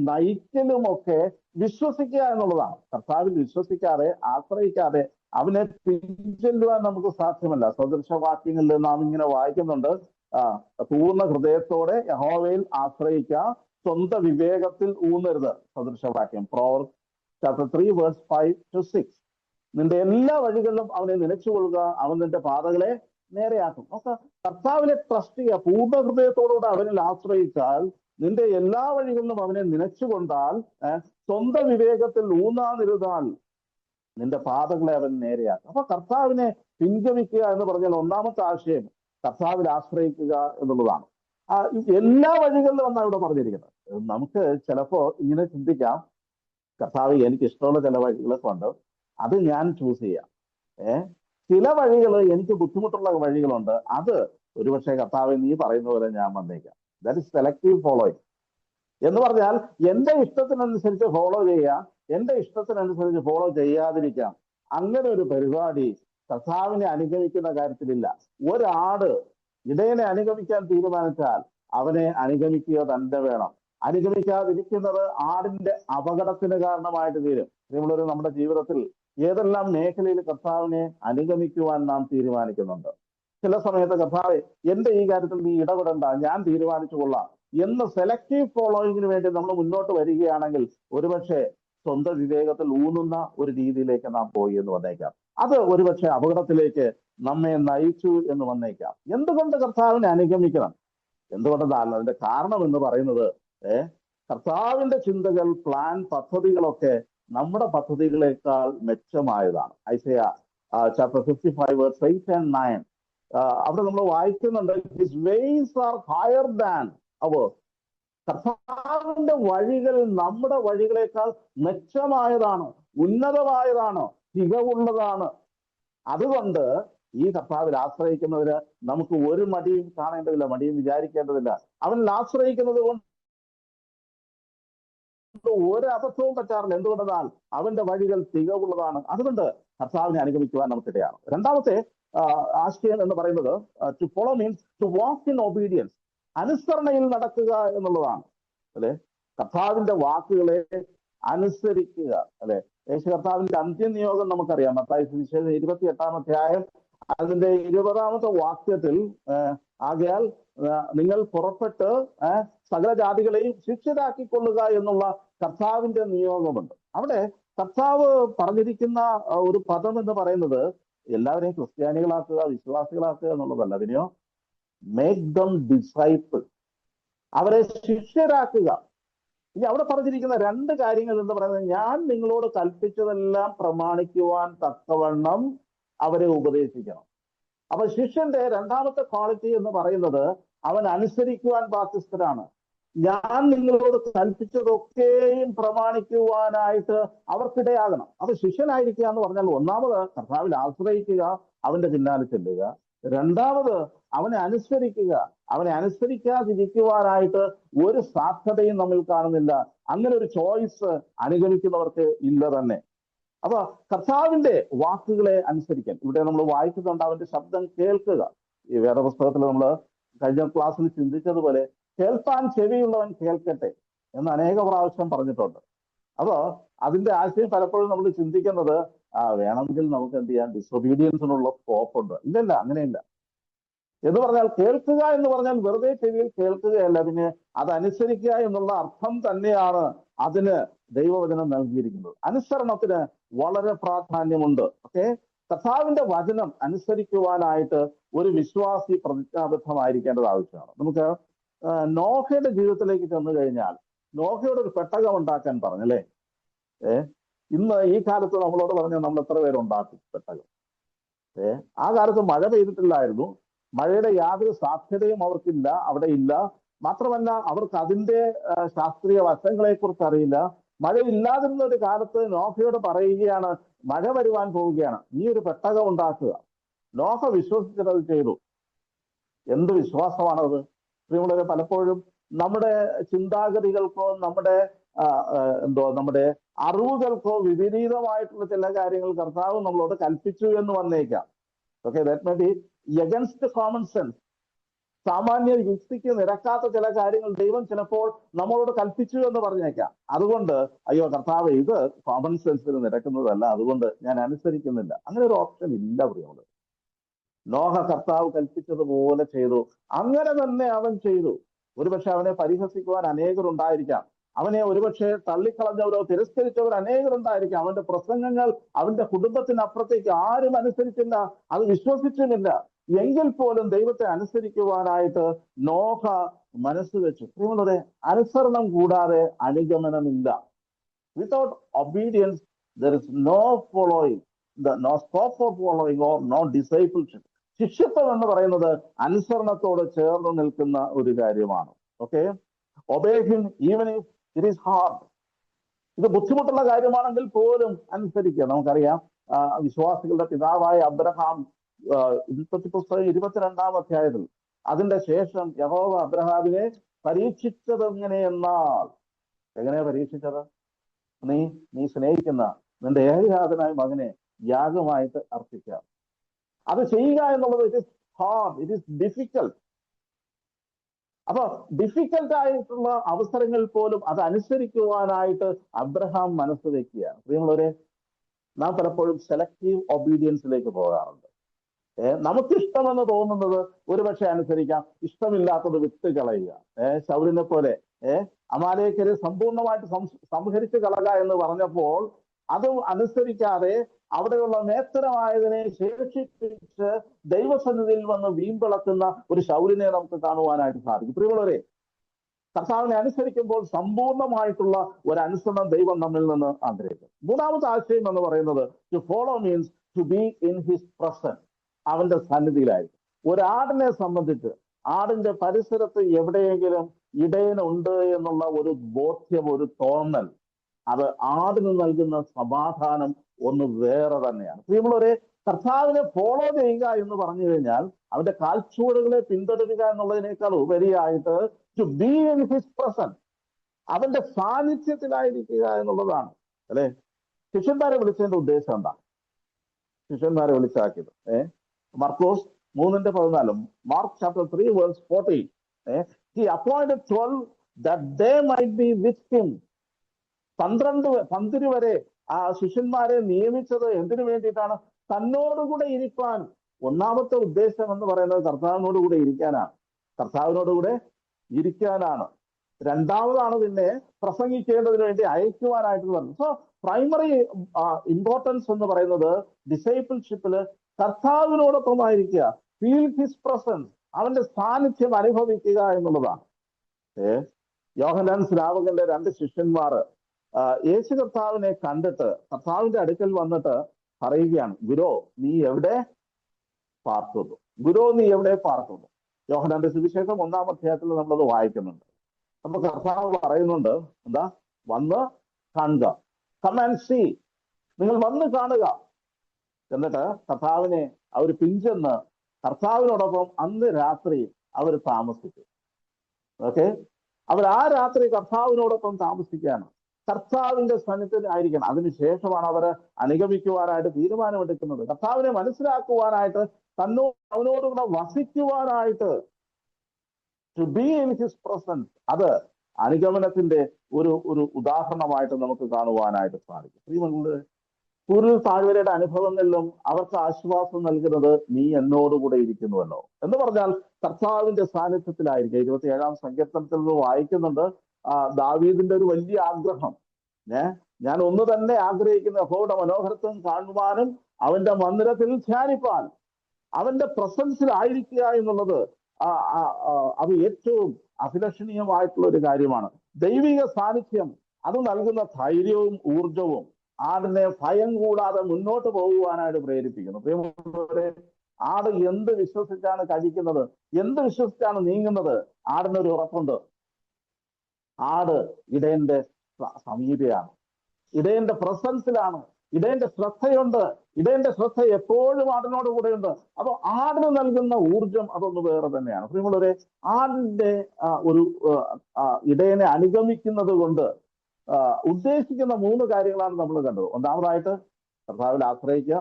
നയിക്കലും ഒക്കെ വിശ്വസിക്കുക എന്നുള്ളതാണ്. കർത്താവിൽ വിശ്വസിക്കാതെ ആശ്രയിക്കാതെ അവനെ പിൻചെല്ലുവാൻ നമുക്ക് സാധ്യമല്ല. സദൃശവാക്യങ്ങളിൽ നാം ഇങ്ങനെ വായിക്കുന്നുണ്ട്: പൂർണ്ണ ഹൃദയത്തോടെ യഹോവയിൽ ആശ്രയിക്കുക, സ്വന്തം വിവേകത്തിൽ ഊന്നരുത്. സദൃശവാക്യം Proverbs chapter 3 verse 5 to 6. നിന്റെ എല്ലാ വഴികളിലും അവനെ നനച്ചുകൊള്ളുക, അവൻ നിന്റെ പാതകളെ നേരെയാക്കും. നമുക്ക് കർത്താവിനെ ട്രസ്റ്റ് ചെയ്യുക. പൂർണ്ണ ഹൃദയത്തോടുകൂടെ അവനിൽ ആശ്രയിച്ചാൽ, നിന്റെ എല്ലാ വഴികളിലും അവനെ നനച്ചുകൊണ്ടാൽ, സ്വന്തം വിവേകത്തിൽ ഊന്നാതിരുന്നാൽ നിന്റെ പാതകളെ അവൻ നേരെയാക്കും. അപ്പൊ കർത്താവിനെ പിൻഗമിക്കുക എന്ന് പറഞ്ഞാൽ ഒന്നാമത്തെ ആശയം കർത്താവിൽ ആശ്രയിക്കുക എന്നുള്ളതാണ്. എല്ലാ വഴികളിലും എന്നാണ് ഇവിടെ പറഞ്ഞിരിക്കുന്നത്. നമുക്ക് ചിലപ്പോ ഇങ്ങനെ ചിന്തിക്കാം: കർത്താവ്, എനിക്ക് ഇഷ്ടമുള്ള ചില വഴികളൊക്കെ ഉണ്ട്, അത് ഞാൻ ചൂസ് ചെയ്യാം. ചില വഴികൾ എനിക്ക് ബുദ്ധിമുട്ടുള്ള വഴികളുണ്ട്, അത് ഒരുപക്ഷെ കർത്താവ് നീ പറയുന്ന പോലെ ഞാൻ വന്നേക്കാം. ദാറ്റ് ഇസ് സെലക്റ്റീവ് ഫോളോയിങ് എന്ന് പറഞ്ഞാൽ എന്റെ ഇഷ്ടത്തിനനുസരിച്ച് ഫോളോ ചെയ്യാം, എന്റെ ഇഷ്ടത്തിനനുസരിച്ച് ഫോളോ ചെയ്യാതിരിക്കാം. അങ്ങനെ ഒരു പരിപാടി കർത്താവിനെ അനുഗമിക്കുന്ന കാര്യത്തിലില്ല. ഒരാട് ഇടയനെ അനുഗമിക്കാൻ തീരുമാനിച്ചാൽ അവനെ അനുഗമിക്കുക തന്നെ വേണം. അനുഗമിക്കാതിരിക്കുന്നത് ആടിന്റെ അപകടത്തിന് കാരണമായിട്ട് തീരും. നമ്മളൊരു നമ്മുടെ ജീവിതത്തിൽ ഏതെല്ലാം മേഖലയിൽ കർത്താവിനെ അനുഗമിക്കുവാൻ നാം തീരുമാനിക്കുന്നുണ്ട്. ചില സമയത്ത് കർത്താവെ, എന്റെ ഈ കാര്യത്തിൽ നീ ഇടപെടണ്ട, ഞാൻ തീരുമാനിച്ചു കൊള്ളാം എന്ന് സെലക്റ്റീവ് ഫോളോയിങ്ങിന് വേണ്ടി നമ്മൾ മുന്നോട്ട് വരികയാണെങ്കിൽ ഒരുപക്ഷെ സ്വന്തം വിവേകത്തിൽ ഊന്നുന്ന ഒരു രീതിയിലേക്ക് നാം പോയി എന്ന് വന്നേക്കാം. അത് ഒരുപക്ഷെ അപകടത്തിലേക്ക് നമ്മെ നയിച്ചു എന്ന് വന്നേക്കാം. എന്തുകൊണ്ട് കർത്താവിനെ അനുഗമിക്കണം? എന്തുകൊണ്ടെന്നാൽ അതിന്റെ കാരണം എന്ന് പറയുന്നത്, കർത്താവിന്റെ ചിന്തകൾ, പ്ലാൻ, പദ്ധതികളൊക്കെ നമ്മുടെ പദ്ധതികളെക്കാൾ മെച്ചമായതാണ്. Isaiah chapter 55 verse 8 and 9. അവിടെ നമ്മൾ വായിക്കുന്നുണ്ട്: his ways are higher than our. കർത്താവിന്റെ വഴികൾ നമ്മുടെ വഴികളെക്കാൾ മെച്ചമായതാണ്, ഉന്നതമായതാണ്, തികവുള്ളതാണ്. അതുകൊണ്ട് ഈ കർത്താവിൽ ആശ്രയിക്കുന്നവര് നമുക്ക് ഒരു മടിയും കാണേണ്ടതില്ല, മടിയും വിചാരിക്കേണ്ടതില്ല. അവനിൽ ആശ്രയിക്കുന്നത് കൊണ്ട് ഒരു അബദ്ധവും പറ്റാറില്ല. എന്തുകൊണ്ടെന്നാൽ അവന്റെ വഴികൾ തികവുള്ളതാണ്. അതുകൊണ്ട് കർത്താവിനെ അനുഗമിക്കുവാൻ നമുക്കിടയാണ്. രണ്ടാമത്തെ ആശയം എന്ന് പറയുന്നത്, to follow means to walk in obedience. അനുസരണയിൽ നടക്കുക എന്നുള്ളതാണ്. അല്ലെ, കർത്താവിന്റെ വാക്കുകളെ അനുസരിക്കുക. അല്ലെ, യേശു കർത്താവിന്റെ അന്ത്യനിയോഗം നമുക്കറിയാം. മത്തായി സുവിശേഷം 28-ാം അധ്യായം അതിന്റെ 20-ാമത്തെ വാക്യത്തിൽ, ആകയാൽ നിങ്ങൾ പുറപ്പെട്ട് സകല ജാതികളെയും ശിഷ്യരാക്കിക്കൊള്ളുക എന്നുള്ള കർത്താവിന്റെ നിയോഗമുണ്ട്. അവിടെ കർത്താവ് പറഞ്ഞിരിക്കുന്ന ഒരു പദം എന്ന് പറയുന്നത് എല്ലാവരെയും ക്രിസ്ത്യാനികളാക്കുക, വിശ്വാസികളാക്കുക എന്നുള്ളതല്ല. അതിനെയോ മേക്ക് ദം ഡിസൈപ്പിൾ, അവരെ ശിഷ്യരാക്കുക. ഇനി അവിടെ പറഞ്ഞിരിക്കുന്ന 2 കാര്യങ്ങൾ എന്ന് പറയുന്നത്, ഞാൻ നിങ്ങളോട് കൽപ്പിച്ചതെല്ലാം പ്രമാണിക്കുവാൻ തക്കവണ്ണം അവരെ ഉപദേശിക്കണം. അപ്പൊ ശിഷ്യന്റെ രണ്ടാമത്തെ ക്വാളിറ്റി എന്ന് പറയുന്നത് അവൻ അനുസരിക്കുവാൻ ബാധ്യസ്ഥനാണ്. ഞാൻ നിങ്ങളോട് കൽപ്പിച്ചതൊക്കെയും പ്രമാണിക്കുവാനായിട്ട് അവർക്കിടയാകണം. അപ്പൊ ശിഷ്യനായിരിക്കുക എന്ന് പറഞ്ഞാൽ ഒന്നാമത് കർത്താവിൽ ആശ്രയിക്കുക, അവന്റെ പിന്നാലെ ചെല്ലുക. രണ്ടാമത് അവനെ അനുസരിക്കുക. അവനെ അനുസരിക്കാതിരിക്കുവാനായിട്ട് ഒരു സാധ്യതയും നമ്മൾ കാണുന്നില്ല. അങ്ങനെ ഒരു ചോയ്സ് അനുഗമിക്കുന്നവർക്ക് ഇല്ല തന്നെ. അപ്പൊ കർത്താവിന്റെ വാക്കുകളെ അനുസരിക്കാൻ ഇവിടെ നമ്മൾ വായിക്കുന്നുണ്ട്, അവന്റെ ശബ്ദം കേൾക്കുക. ഈ വേദപുസ്തകത്തിൽ നമ്മൾ കഴിഞ്ഞ ക്ലാസ്സിൽ ചിന്തിച്ചതുപോലെ കേൾപ്പാൻ ചെവിയുള്ളവൻ കേൾക്കട്ടെ എന്ന് അനേക പ്രാവശ്യം പറഞ്ഞിട്ടുണ്ട്. അപ്പോ അതിന്റെ ആശയം പലപ്പോഴും നമ്മൾ ചിന്തിക്കുന്നത് വേണമെങ്കിൽ നമുക്ക് എന്ത് ചെയ്യാം, ഡിസൊബീഡിയൻസിനുള്ള സ്കോപ്പ് ഉണ്ട്. ഇല്ലല്ല, അങ്ങനെയില്ല. എന്ന് പറഞ്ഞാൽ കേൾക്കുക എന്ന് പറഞ്ഞാൽ വെറുതെ ചെവിയിൽ കേൾക്കുകയല്ല, പിന്നെ അതനുസരിക്കുക എന്നുള്ള അർത്ഥം തന്നെയാണ് അതിന് ദൈവവചനം നൽകിയിരിക്കുന്നത്. അനുസരണത്തിന് വളരെ പ്രാധാന്യമുണ്ട്. ഓക്കെ, കർത്താവിന്റെ വചനം അനുസരിക്കുവാനായിട്ട് ഒരു വിശ്വാസി പ്രതിജ്ഞാബദ്ധമായിരിക്കേണ്ടത് ആവശ്യമാണ്. നമുക്ക് നോഹയുടെ ജീവിതത്തിലേക്ക് ചെന്നു കഴിഞ്ഞാൽ നോഹയോട് ഒരു പെട്ടകം ഉണ്ടാക്കാൻ പറഞ്ഞല്ലേ. ഇന്ന് ഈ കാലത്ത് നമ്മളോട് പറഞ്ഞാൽ നമ്മൾ എത്ര പേരുണ്ടാക്കും പെട്ടകം? ആ കാലത്ത് മഴ പെയ്തിട്ടില്ലായിരുന്നു. മഴയുടെ യാതൊരു സാധ്യതയും അവർക്കില്ല, അവിടെ ഇല്ല. മാത്രമല്ല അവർക്ക് അതിന്റെ ശാസ്ത്രീയ വശങ്ങളെ കുറിച്ച് അറിയില്ല. മഴ ഇല്ലാതിരുന്ന ഒരു കാലത്ത് നോഹയോട് പറയുകയാണ്, മഴ വരുവാൻ പോവുകയാണ്, നീ ഒരു പെട്ടകം ഉണ്ടാക്കുക. നോഹ വിശ്വസിച്ചത് ചെയ്തു. എന്ത് വിശ്വാസമാണത്? പ്രിയമുള്ളവരെ, പലപ്പോഴും നമ്മുടെ ചിന്താഗതികൾക്കോ നമ്മുടെ നമ്മുടെ അറിവുകൾക്കോ വിപരീതമായിട്ടുള്ള ചില കാര്യങ്ങൾ കർത്താവ് നമ്മളോട് കൽപ്പിച്ചു എന്ന് വന്നേക്കാം. Okay, that may be against common sense. സാമാന്യ യുക്തിക്ക് നിരക്കാത്ത ചില കാര്യങ്ങൾ ദൈവം ചിലപ്പോൾ നമ്മളോട് കൽപ്പിച്ചു എന്ന് പറഞ്ഞേക്കാം. അതുകൊണ്ട് അയ്യോ കർത്താവ്, ഇത് കോമൺ സെൻസിന് നിരക്കുന്നതല്ല, അതുകൊണ്ട് ഞാൻ അനുസരിക്കുന്നില്ല. അങ്ങനെ ഒരു ഓപ്ഷൻ ഇല്ല പ്രിയമുള്ളത്. നോഹ കർത്താവ് കൽപ്പിച്ചതുപോലെ ചെയ്തു. അങ്ങനെ തന്നെ അവൻ ചെയ്തു. ഒരുപക്ഷെ അവനെ പരിഹസിക്കുവാൻ അനേകരുണ്ടായിരിക്കാം, അവനെ ഒരുപക്ഷെ തള്ളിക്കളഞ്ഞവരോ തിരസ്കരിച്ചവർ അനേകരുണ്ടായിരിക്കാം. അവന്റെ പ്രസംഗങ്ങൾ അവന്റെ കുടുംബത്തിനപ്പുറത്തേക്ക് ആരും അനുസരിച്ചില്ല, അത് വിശ്വസിച്ചുമില്ല. എങ്കിൽ പോലും ദൈവത്തെ അനുസരിക്കുവാനായിട്ട് നോഹ മനസ്സ് വെച്ചു. നിങ്ങളുടെ അനുസരണം കൂടാതെ അനുഗമനമില്ല. Without obedience there is no following, no scope for following or no discipleship. ശിഷ്യത്വം എന്ന് പറയുന്നത് അനുസരണത്തോട് ചേർന്ന് നിൽക്കുന്ന ഒരു കാര്യമാണ്. Okay, obey him even if it is hard. ഇത് ബുദ്ധിമുട്ടുള്ള കാര്യമാണെങ്കിൽ പോലും അനുസരിക്കുക. നമുക്കറിയാം, വിശ്വാസികളുടെ പിതാവായ അബ്രഹാം, ഉൽപ്പത്തി പുസ്തകം 22-ാം അധ്യായത്തിൽ അതിന്റെ ശേഷം യഹോവ അബ്രഹാമിനെ പരീക്ഷിച്ചത് എങ്ങനെയെന്നാൽ, എങ്ങനെയാ പരീക്ഷിച്ചത്? നീ സ്നേഹിക്കുന്ന നിന്റെ ഏകജാതനായ മകനെ യാഗമായിട്ട് അർപ്പിക്കുക. അത് ചെയ്യുക എന്നുള്ളത് it is hard, it is difficult. അപ്പൊ ഡിഫിക്കൽട്ട് ആയിട്ടുള്ള അവസരങ്ങൾ പോലും അത് അനുസരിക്കുവാനായിട്ട് അബ്രഹാം മനസ്സ് വെക്കുകയാണ്. പ്രിയമുള്ളവരെ, നാം പലപ്പോഴും സെലക്റ്റീവ് ഒബീഡിയൻസിലേക്ക് പോകാറുണ്ട്. നമുക്കിഷ്ടമെന്ന് തോന്നുന്നത് ഒരുപക്ഷെ അനുസരിക്കാം, ഇഷ്ടമില്ലാത്തത് വിട്ട് കളയുക. ശൗലിനെ പോലെ അമാലേക്കരെ സമ്പൂർണ്ണമായിട്ട് സംഹരിച്ച് കളക എന്ന് പറഞ്ഞപ്പോൾ അത് അനുസരിക്കാതെ അവിടെയുള്ള നേത്രമായതിനെ ശേഷിപ്പിച്ച് ദൈവസന്നിധിയിൽ വന്ന് വീമ്പിളക്കുന്ന ഒരു ശൗലിനെ നമുക്ക് കാണുവാനായിട്ട് സാധിക്കും. പ്രിയമുള്ളവരെ, കർത്താവിനെ അനുസരിക്കുമ്പോൾ സമ്പൂർണ്ണമായിട്ടുള്ള ഒരു അനുസരണം ദൈവം നമ്മിൽ നിന്ന് ആഗ്രഹിക്കും. മൂന്നാമത്തെ ആശയം എന്ന് പറയുന്നത് to follow means to be in his presence. അവന്റെ സന്നിധിയിലായിരിക്കും. ഒരാടിനെ സംബന്ധിച്ച് ആടിന്റെ പരിസരത്ത് എവിടെയെങ്കിലും ഇടയനുണ്ട് എന്നുള്ള ഒരു ബോധ്യം, ഒരു തോന്നൽ, അത് ആടിന് നൽകുന്ന സമാധാനം ഒന്ന് വേറെ തന്നെയാണ്. പ്രിയമുള്ളവരെ, കർത്താവിനെ ഫോളോ ചെയ്യുക എന്ന് പറഞ്ഞു കഴിഞ്ഞാൽ അവന്റെ കാൽച്ചുവടുകളെ പിന്തുടരുക എന്നുള്ളതിനേക്കാൾ ഉപരിയായിട്ട് to be in his presence, അവന്റെ സാന്നിധ്യത്തിലായിരിക്കുക എന്നുള്ളതാണ്. അല്ലെ, ശിഷ്യന്മാരെ വിളിച്ചതിന്റെ ഉദ്ദേശം എന്താ? ശിഷ്യന്മാരെ വിളിച്ചാക്കിയത് മർക്കോസ് 3:14, Mark chapter 3 verse 14, he appointed 12 that they might be with him. 12 വരെ ആ ശിഷ്യന്മാരെ നിയമിച്ചത് എന്തിനു വേണ്ടിയിട്ടാണ്? തന്നോടുകൂടെ ഇരിക്കാൻ. ഒന്നാമത്തെ ഉദ്ദേശം എന്ന് പറയുന്നത് കർത്താവിനോടുകൂടെ ഇരിക്കാനാണ്, കർത്താവിനോടുകൂടെ ഇരിക്കാനാണ്. രണ്ടാമതാണ് പിന്നെ പ്രസംഗിക്കേണ്ടതിന് വേണ്ടി അയക്കുവാനായിട്ട് പറഞ്ഞു. സോ പ്രൈമറി ഇമ്പോർട്ടൻസ് എന്ന് പറയുന്നത് ഡിസൈപ്പിൾഷിപ്പില് കർത്താവിനോടൊപ്പമായിരിക്കുക, ഫീൽ ഹിസ് പ്രസൻസ്, അവന്റെ സാന്നിധ്യം അനുഭവിക്കുക എന്നുള്ളതാണ്. യോഹന്നാൻ സ്നാപകന്റെ 2 ശിഷ്യന്മാർ യേശു കർത്താവിനെ കണ്ടിട്ട് കർത്താവിന്റെ അടുക്കൽ വന്നിട്ട് പറയുകയാണ്, ഗുരോ നീ എവിടെ പാർക്കുന്നു? ഗുരോ നീ എവിടെ പാർക്കുന്നു? യോഹന്നാന്റെ സുവിശേഷം 1-ാം അധ്യായത്തിൽ നമ്മളത് വായിക്കുന്നുണ്ട്. അപ്പൊ കർത്താവ് പറയുന്നുണ്ട്, എന്താ? വന്ന് കാണുക, കം ആൻഡ് സീ, നിങ്ങൾ വന്ന് കാണുക. എന്നിട്ട് കർത്താവിനെ അവർ പിഞ്ചെന്ന് കർത്താവിനോടൊപ്പം അന്ന് രാത്രി അവർ താമസിച്ചു. ഓക്കെ, അവർ ആ രാത്രി കർത്താവിനോടൊപ്പം താമസിക്കുകയാണ്, കർത്താവിന്റെ സാന്നിധ്യത്തിലായിരിക്കണം. അതിനുശേഷമാണ് അവർ അനുഗമിക്കുവാനായിട്ട് തീരുമാനമെടുക്കുന്നത്, കർത്താവിനെ മനസ്സിലാക്കുവാനായിട്ട്, അവനോടുകൂടെ വസിക്കുവാനായിട്ട്, to be in his presence. അത് അനുഗമനത്തിന്റെ ഒരു ഉദാഹരണമായിട്ട് നമുക്ക് കാണുവാനായിട്ട് സാധിക്കും. ശ്രീമംഗളൂർ ഒരു താഴ്വരയുടെ അനുഭവങ്ങളിലും അവർക്ക് ആശ്വാസം നൽകുന്നത് നീ എന്നോടുകൂടെ ഇരിക്കുന്നുവല്ലോ എന്ന് പറഞ്ഞാൽ കർത്താവിന്റെ സാന്നിധ്യത്തിലായിരിക്കും. 27-ാം സങ്കീർത്തനത്തിൽ നിന്ന് വായിക്കുന്നുണ്ട്, ദാവീദിന്റെ ഒരു വലിയ ആഗ്രഹം, ഞാൻ ഒന്ന് തന്നെ ആഗ്രഹിക്കുന്ന യഹോവയുടെ മനോഹരത്വം കാണുവാനും അവന്റെ മന്ദിരത്തിൽ ധ്യാനിപ്പാൻ, അവന്റെ പ്രസൻസിലായിരിക്കുക എന്നുള്ളത് അത് ഏറ്റവും അഭിലഷണീയമായിട്ടുള്ള ഒരു കാര്യമാണ്. ദൈവിക സാന്നിധ്യം അത് നൽകുന്ന ധൈര്യവും ഊർജവും ആടിനെ ഭയം കൂടാതെ മുന്നോട്ട് പോകുവാനായിട്ട് പ്രേരിപ്പിക്കുന്നു. പ്രിയമുള്ളവരെ, ആട് എന്ത് വിശ്വസിച്ചാണ് കഴിക്കുന്നത്, എന്ത് വിശ്വസിച്ചാണ് നീങ്ങുന്നത്, ആടിനൊരു ഉറപ്പുണ്ട്. ആട് ഇടയന്റെ സമീപയാണ്, ഇടയന്റെ പ്രസൻസിലാണ്, ഇടയന്റെ ശ്രദ്ധയുണ്ട്, ഇടയന്റെ ശ്രദ്ധ എപ്പോഴും ആടിനോട് കൂടെയുണ്ട്. അപ്പൊ ആടിന് നൽകുന്ന ഊർജം അതൊന്ന് വേറെ തന്നെയാണ്. പ്രിയമുള്ളവരെ, ആടിന്റെ ഒരു ഇടയനെ അനുഗമിക്കുന്നത് കൊണ്ട് ഉദ്ദേശിക്കുന്ന 3 കാര്യങ്ങളാണ് നമ്മൾ കണ്ടത്. ഒന്നാമതായിട്ട് കർത്താവിൽ ആശ്രയിക്കുക,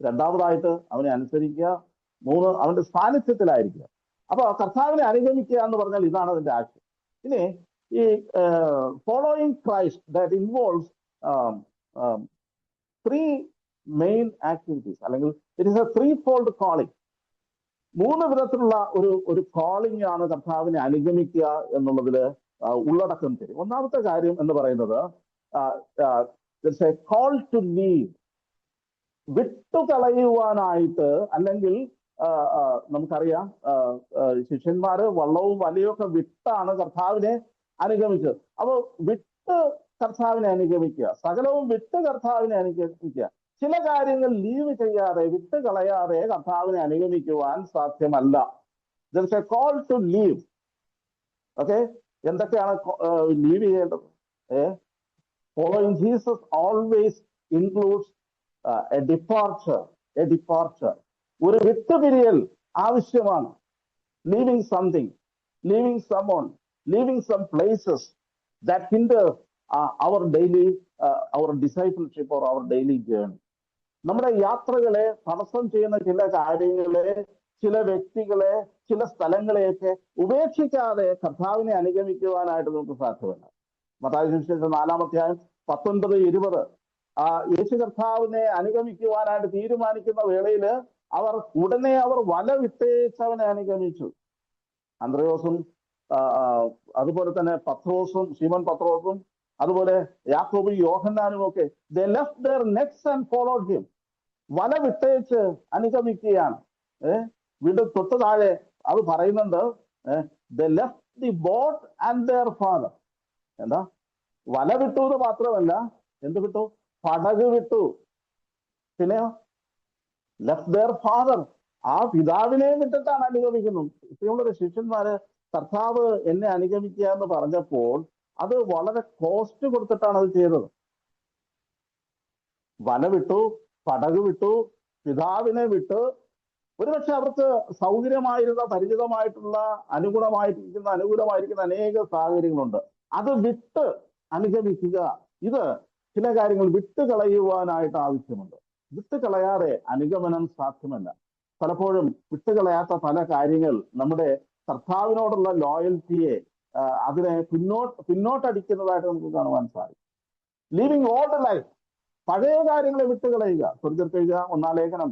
രണ്ടാമതായിട്ട് അവനെ അനുസരിക്കുക, 3 അവന്റെ സാന്നിധ്യത്തിലായിരിക്കുക. അപ്പൊ കർത്താവിനെ അനുഗമിക്കുക എന്ന് പറഞ്ഞാൽ ഇതാണ് അതിന്റെ ആക്ഷൻ. ഇനി ഈ following Christ that involves 3 main activities, അല്ലെങ്കിൽ it is a 3-fold calling. 3 വിധത്തിലുള്ള ഒരു കോളിംഗ് ആണ് കർത്താവിനെ അനുഗമിക്കുക എന്നുള്ളതിൽ ഉള്ളടക്കം തരും. ഒന്നാമത്തെ കാര്യം എന്ന് പറയുന്നത് കോൾ ടു ലീവ്, വിട്ടുകളയുവാനായിട്ട്. അല്ലെങ്കിൽ നമുക്കറിയാം, ശിഷ്യന്മാര് വള്ളവും വലയും ഒക്കെ വിട്ടാണ് കർത്താവിനെ അനുഗമിച്ചത്. അപ്പൊ വിട്ട് കർത്താവിനെ അനുഗമിക്കുക, സകലവും വിട്ട് കർത്താവിനെ അനുഗമിക്കുക. ചില കാര്യങ്ങൾ ലീവ് ചെയ്യാതെ, വിട്ട് കളയാതെ കർത്താവിനെ അനുഗമിക്കുവാൻ സാധ്യമല്ല. there is a call to leave. Okay, എന്തൊക്കെയാണ് ലീവ് ചെയ്യേണ്ടത്? Following Jesus always includes a departure. ഒരു വിട്ടുപിരിയൽ ആവശ്യമാണ്. Leaving something, leaving someone, leaving some places that hinder our discipleship or our daily journey. നമ്മുടെ യാത്രകളെ തടസ്സം ചെയ്യുന്ന ചില കാര്യങ്ങളെ, ചില വ്യക്തികളെ, ചില സ്ഥലങ്ങളെയൊക്കെ ഉപേക്ഷിക്കാതെ കർത്താവിനെ അനുഗമിക്കുവാനായിട്ട് നമുക്ക് സാധ്യമല്ല. മത്തായി സുവിശേഷം 4-ാം അധ്യായം 19-20 യേശു കർത്താവിനെ അനുഗമിക്കുവാനായിട്ട് തീരുമാനിക്കുന്ന വേളയിൽ ഉടനെ അവർ വല വിട്ടേച്ചവനെ അനുഗമിച്ചു. അന്ത്രയോസും അതുപോലെ തന്നെ ശീമോൻ പത്രോസും അതുപോലെ യാക്കോബും യോഹന്നാനും ഒക്കെ they left their nets and followed him. വല വിട്ടേച്ച് അനുഗമിക്കുകയാണ്. വീണ്ടും തൊട്ട് താഴെ അത് പറയുന്നുണ്ട്, they left the boat and their father. എന്താ? വല വിട്ടു എന്ന് മാത്രമല്ല, എന്ത് വിട്ടു? പടക് വിട്ടു. പിന്നെയോ left their father, ആ പിതാവിനെ വിട്ടിട്ടാണ് അനുഗമിക്കുന്നത്. ഇപ്പോഴുള്ള ശിഷ്യന്മാര് കർത്താവ് എന്നെ അനുഗമിക്കുക എന്ന് പറഞ്ഞപ്പോൾ അത് വളരെ കോസ്റ്റ് കൊടുത്തിട്ടാണ് അത് ചെയ്തത്. വല വിട്ടു, പടക് വിട്ടു, പിതാവിനെ വിട്ട്. ഒരുപക്ഷെ അവർക്ക് സൗകര്യമായിരുന്ന, പരിചിതമായിട്ടുള്ള, അനുകൂലമായിരിക്കുന്ന അനേക സാഹചര്യങ്ങളുണ്ട്. അത് വിട്ട് അനുഗമിക്കുക, ഇത് ചില കാര്യങ്ങൾ വിട്ട് കളയുവാനായിട്ട് ആവശ്യമുണ്ട്. വിട്ടുകളയാതെ അനുഗമനം സാധ്യമല്ല. പലപ്പോഴും വിട്ടുകളയാത്ത പല കാര്യങ്ങൾ നമ്മുടെ കർത്താവിനോടുള്ള ലോയൽറ്റിയെ അതിനെ പിന്നോട്ടടിക്കുന്നതായിട്ട് നമുക്ക് കാണുവാൻ സാധിക്കും. ലീവിങ് ഓൾഡ് ലൈഫ്, പഴയ കാര്യങ്ങളെ വിട്ടുകളയുക. സ്വർഗ്ഗത്തെഴുക 1-ാം ലേഖനം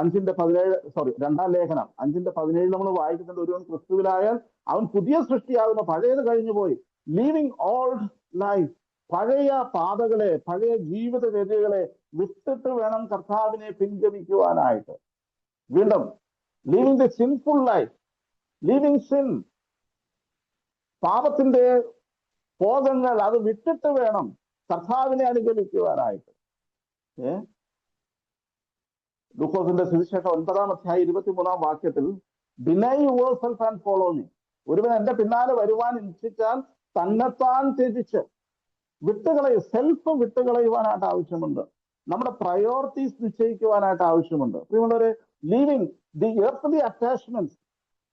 2-ാം ലേഖനം 5:17 നമ്മൾ വായിക്കുന്നുണ്ട്, ഒരുവൻ ക്രിസ്തുവിലായാൽ അവൻ പുതിയ സൃഷ്ടിയാകുന്ന, പഴയത് കഴിഞ്ഞു പോയി. ലീവിങ് ഓൾഡ് ലൈഫ്, പഴയ പാതകളെ, പഴയ ജീവിതചര്യകളെ വിട്ടിട്ട് വേണം കർത്താവിനെ പിൻഗമിക്കുവാനായിട്ട്. വീണ്ടും leaving the sinful life, leaving sin, പാപത്തിന്റെ ഭോഗങ്ങൾ അത് വിട്ടിട്ട് വേണം കർത്താവിനെ അനുഗമിക്കുവാനായിട്ട്. ലൂക്കോസിന്റെ സുവിശേഷം 9-ാം അധ്യായം 23-ാം വാക്യത്തിൽ deny yourself and follow me, ഒരുവൻ എന്റെ പിന്നാലെ വരുവാൻ ഇച്ഛിച്ചാൽ തന്നെത്താൻ ത്യജിച്ച് വിട്ടുകളയും, സെൽഫ് വിട്ടുകളയുവാനായിട്ട് ആവശ്യമുണ്ട്. നമ്മുടെ പ്രയോറിറ്റീസ് നിശ്ചയിക്കുവാനായിട്ട് ആവശ്യമുണ്ട്. പ്രിയമുള്ളവരെ, ലീവിങ് ദി എർത്തലി അറ്റാച്ച്മെന്റ്സ്,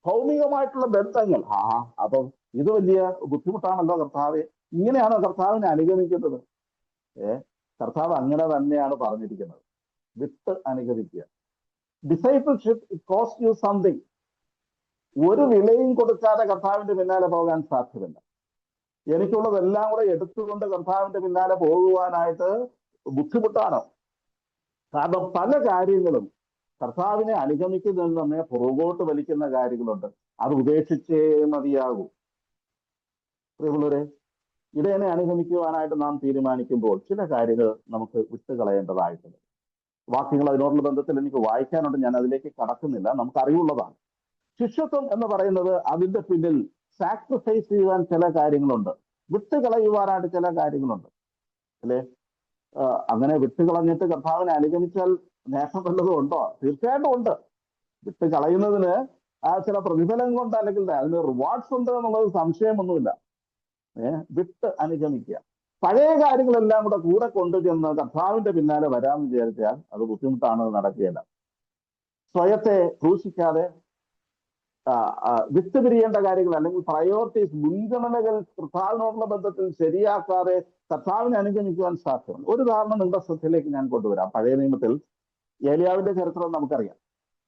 ഭൗമികമായിട്ടുള്ള ബന്ധങ്ങൾ. അപ്പം ഇത് വലിയ ബുദ്ധിമുട്ടാണല്ലോ കർത്താവെ, ഇങ്ങനെയാണോ കർത്താവിനെ അനുഗമിക്കുന്നത്? കർത്താവ് അങ്ങനെ തന്നെയാണ് പറഞ്ഞിരിക്കുന്നത്, വിട്ട് അനുഗമിക്കുക. Discipleship it cost you something. ഒരു വിലയും കൊടുക്കാതെ കർത്താവിന്റെ പിന്നാലെ പോകാൻ സാധ്യമല്ല. എനിക്കുള്ളതെല്ലാം കൂടെ എടുത്തുകൊണ്ട് കർത്താവിന്റെ പിന്നാലെ പോകുവാനായിട്ട് ബുദ്ധിമുട്ടാണ്. കാരണം പല കാര്യങ്ങളും കർത്താവിനെ അനുഗമിക്കുന്നതിൽ നമ്മെ പുറകോട്ട് വലിക്കുന്ന കാര്യങ്ങളുണ്ട്. അത് ഉപേക്ഷിച്ചേ മതിയാകൂ. പ്രിയമുള്ളവരെ, ഇടയനെ അനുഗമിക്കുവാനായിട്ട് നാം തീരുമാനിക്കുമ്പോൾ ചില കാര്യങ്ങൾ നമുക്ക് വിട്ടുകളയേണ്ടതായിട്ടുണ്ട്. വാക്യങ്ങൾ അതിനോടുള്ള ബന്ധത്തിൽ എനിക്ക് വായിക്കാനുണ്ട്, ഞാൻ അതിലേക്ക് കടക്കുന്നില്ല, നമുക്ക് അറിവുള്ളതാണ്. ശിഷ്യത്വം എന്ന് പറയുന്നത് അതിന്റെ പിന്നിൽ സാക്രിഫൈസ് ചെയ്യുവാൻ ചില കാര്യങ്ങളുണ്ട്, വിട്ടുകളയുവാനായിട്ട് ചില കാര്യങ്ങളുണ്ട്, അല്ലേ? അങ്ങനെ വിട്ടുകളഞ്ഞിട്ട് കർത്താവിനെ അനുഗമിച്ചാൽ നേട്ടം വല്ലതും ഉണ്ടോ? തീർച്ചയായിട്ടും ഉണ്ട്. വിട്ടുകളയുന്നതിന് ചില പ്രതിഫലം കൊണ്ട് അല്ലെങ്കിൽ അതിന് റിവാർഡ്സ് ഉണ്ട് എന്നുള്ളത് സംശയമൊന്നുമില്ല. വിട്ട് അനുഗമിക്കുക. പഴയ കാര്യങ്ങളെല്ലാം കൂടെ കൊണ്ടുചെന്ന് കർത്താവിന്റെ പിന്നാലെ വരാമെന്ന് വിചാരിച്ചാൽ അത് ബുദ്ധിമുട്ടാണ്, നടക്കുകയില്ല. സ്വയത്തെ ക്രൂശിക്കാതെ വിട്ടുപിരിയേണ്ട കാര്യങ്ങൾ അല്ലെങ്കിൽ പ്രയോറിറ്റീസ്, മുൻഗണനകൾ കർത്താവിനോടുള്ള ബന്ധത്തിൽ ശരിയാക്കാതെ കർത്താവിനെ അനുഗമിക്കുവാൻ സാധ്യമല്ല. ഒരു ഉദാഹരണം നിങ്ങളുടെ ശ്രദ്ധയിലേക്ക് ഞാൻ കൊണ്ടുവരാം. പഴയ നിയമത്തിൽ ഏലിയാവിന്റെ ചരിത്രം നമുക്കറിയാം.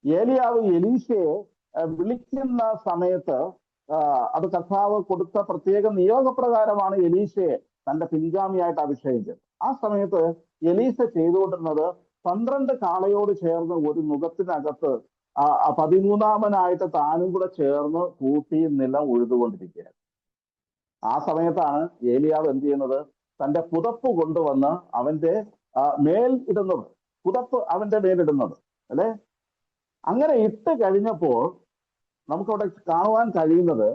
ഏലിയാവ് എലീശയെ വിളിക്കുന്ന സമയത്ത് അത് കർത്താവ് കൊടുത്ത പ്രത്യേക നിയോഗപ്രകാരമാണ് എലീശയെ തന്റെ പിൻഗാമിയായിട്ട് അഭിഷേകിച്ചത്. ആ സമയത്ത് എലീശ ചെയ്തുകൊണ്ടിരുന്നത് 12 കാളയോട് ചേർന്ന് ഒരു നുകത്തിനകത്ത് 13ാമനായിട്ട് താനും കൂടെ ചേർന്ന് കൂട്ടി നിലം ഉഴുതുകൊണ്ടിരിക്കുകയാണ്. ആ സമയത്താണ് ഏലിയാവ് എന്ത് ചെയ്യുന്നത്? തന്റെ പുതപ്പ് കൊണ്ടുവന്ന് അവന്റെ മേൽ ഇടുന്നത്, പുതപ്പ് അവന്റെ മേലിടുന്നത്, അല്ലെ? അങ്ങനെ ഇട്ട് കഴിഞ്ഞപ്പോൾ നമുക്കവിടെ കാണുവാൻ കഴിയുന്നത്,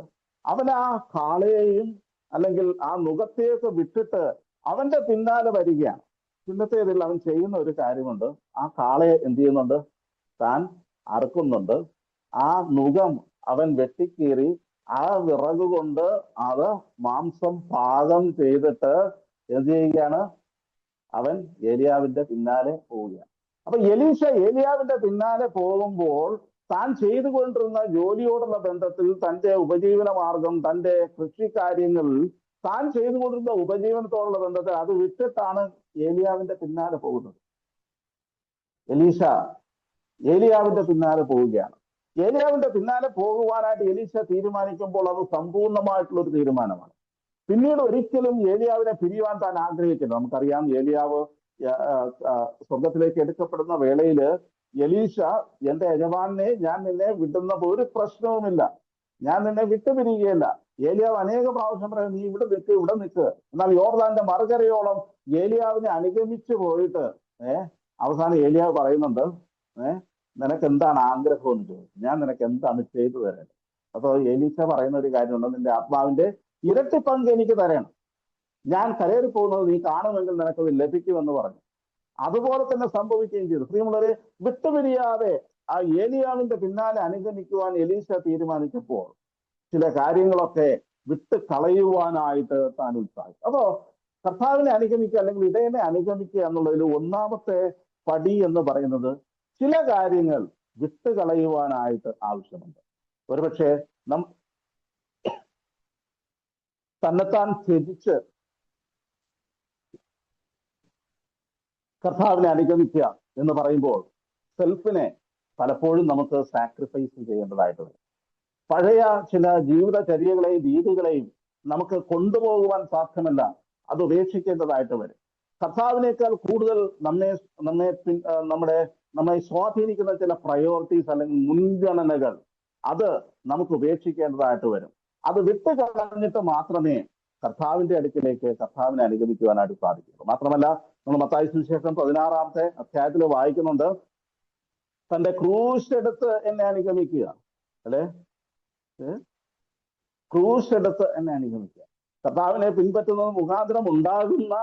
അവൻ ആ കാളയെയും അല്ലെങ്കിൽ ആ നുകത്തേക്ക് വിട്ടിട്ട് അവന്റെ പിന്നാലെ വരികയാണ്. പിന്നത്തെ ഇതിൽ അവൻ ചെയ്യുന്ന ഒരു കാര്യമുണ്ട്, ആ കാളയെ എന്ത് ചെയ്യുന്നുണ്ട്? താൻ അറുക്കുന്നുണ്ട്. ആ നുകം അവൻ വെട്ടിക്കീറി ആ വിറക് കൊണ്ട് അത് മാംസം പാകം ചെയ്തിട്ട് എന്ത് ചെയ്യുകയാണ്? അവൻ ഏലിയാവിന്റെ പിന്നാലെ പോവുകയാണ്. അപ്പൊ എലീശ ഏലിയാവിന്റെ പിന്നാലെ പോകുമ്പോൾ താൻ ചെയ്തുകൊണ്ടിരുന്ന ജോലിയോടുള്ള ബന്ധത്തിൽ തന്റെ ഉപജീവന മാർഗം, തന്റെ കൃഷിക്കാര്യങ്ങളിൽ താൻ ചെയ്തുകൊണ്ടിരുന്ന ഉപജീവനത്തോടുള്ള ബന്ധത്തിൽ അത് വിട്ടിട്ടാണ് ഏലിയാവിന്റെ പിന്നാലെ പോകുന്നത്. എലീശ ഏലിയാവിന്റെ പിന്നാലെ പോവുകയാണ്. ഏലിയാവിന്റെ പിന്നാലെ പോകുവാനായിട്ട് എലീശ തീരുമാനിക്കുമ്പോൾ അത് സമ്പൂർണമായിട്ടുള്ള ഒരു തീരുമാനമാണ്. പിന്നീട് ഒരിക്കലും ഏലിയാവിനെ പിരിയുവാൻ താൻ ആഗ്രഹിക്കില്ല. നമുക്കറിയാം, ഏലിയാവ് സ്വർഗത്തിലേക്ക് എടുക്കപ്പെടുന്ന വേളയില് എലീശ, എന്റെ യജമാനെ, ഞാൻ നിന്നെ വിടുന്ന ഒരു പ്രശ്നവുമില്ല, ഞാൻ നിന്നെ വിട്ടുപിരിയുകയില്ല. ഏലിയാവ് അനേക പ്രാവശ്യം പറയും, നീ ഇവിടെ നിൽക്ക്, ഇവിടെ നിൽക്ക്. എന്നാൽ യോർദാന്റെ മറുകരയോളം ഏലിയാവിനെ അനുഗമിച്ചു പോയിട്ട് അവസാനം ഏലിയാവ് പറയുന്നുണ്ട്, നിനക്ക് എന്താണ് ആഗ്രഹം എന്ന് ചോദിച്ചു, ഞാൻ നിനക്ക് എന്താണ് ചെയ്തു തരേണ്ടത്? അപ്പൊ എലീശ പറയുന്ന ഒരു കാര്യമുണ്ട്, നിന്റെ ആത്മാവിന്റെ ഇരട്ടി പങ്ക് എനിക്ക് തരണം, ഞാൻ കരേറി പോകുന്നത് നീ കാണുമെങ്കിൽ നിനക്കത് ലഭിക്കുമെന്ന് പറഞ്ഞു. അതുപോലെ തന്നെ സംഭവിക്കുകയും ചെയ്തു. പ്രിയമുള്ളവരെ, വിട്ടുപിരിയാതെ ആ ഏലിയാവിന്റെ പിന്നാലെ അനുഗമിക്കുവാൻ എലീശ തീരുമാനിച്ചപ്പോൾ ചില കാര്യങ്ങളൊക്കെ വിട്ട് കളയുവാനായിട്ട് താൻ ഉത്സാഹിച്ചു. അപ്പോ കർത്താവിനെ അനുഗമിക്കുക അല്ലെങ്കിൽ ഇടയനെ അനുഗമിക്കുക എന്നുള്ളതിൽ ഒന്നാമത്തെ പടി എന്ന് പറയുന്നത് ചില കാര്യങ്ങൾ വിട്ടുകളയുവാനായിട്ട് ആവശ്യമുണ്ട്. ഒരുപക്ഷെ തന്നെത്താൻ ത്യജിച്ച് കർത്താവിനെ അനുഗമിക്കുക എന്ന് പറയുമ്പോൾ സെൽഫിനെ പലപ്പോഴും നമുക്ക് സാക്രിഫൈസ് ചെയ്യേണ്ടതായിട്ട് വരും. പഴയ ചില ജീവിതചര്യകളെയും രീതികളെയും നമുക്ക് കൊണ്ടുപോകുവാൻ സാധ്യമല്ല, അത് ഉപേക്ഷിക്കേണ്ടതായിട്ട് വരും. കർത്താവിനേക്കാൾ കൂടുതൽ നമ്മെ സ്വാധീനിക്കുന്ന ചില പ്രയോറിറ്റീസ് അല്ലെങ്കിൽ മുൻഗണനകൾ, അത് നമുക്ക് ഉപേക്ഷിക്കേണ്ടതായിട്ട് വരും. അത് വിട്ടുകളഞ്ഞിട്ട് മാത്രമേ കർത്താവിന്റെ അടുക്കിലേക്ക് കർത്താവിനെ അനുഗമിക്കുവാനായിട്ട് സാധിക്കുള്ളൂ. മാത്രമല്ല, നമ്മൾ മത്തായി സുവിശേഷം 16-ാമത്തെ അധ്യായത്തിൽ വായിക്കുന്നുണ്ട്, തന്റെ ക്രൂശ് എടുത്ത് എന്നെ അനുഗമിക്കുക, അല്ലെ? ക്രൂശ് എടുത്ത് എന്നെ അനുഗമിക്കുക. കർത്താവിനെ പിൻപറ്റുന്നത് മുഖാന്തരം ഉണ്ടാകുന്ന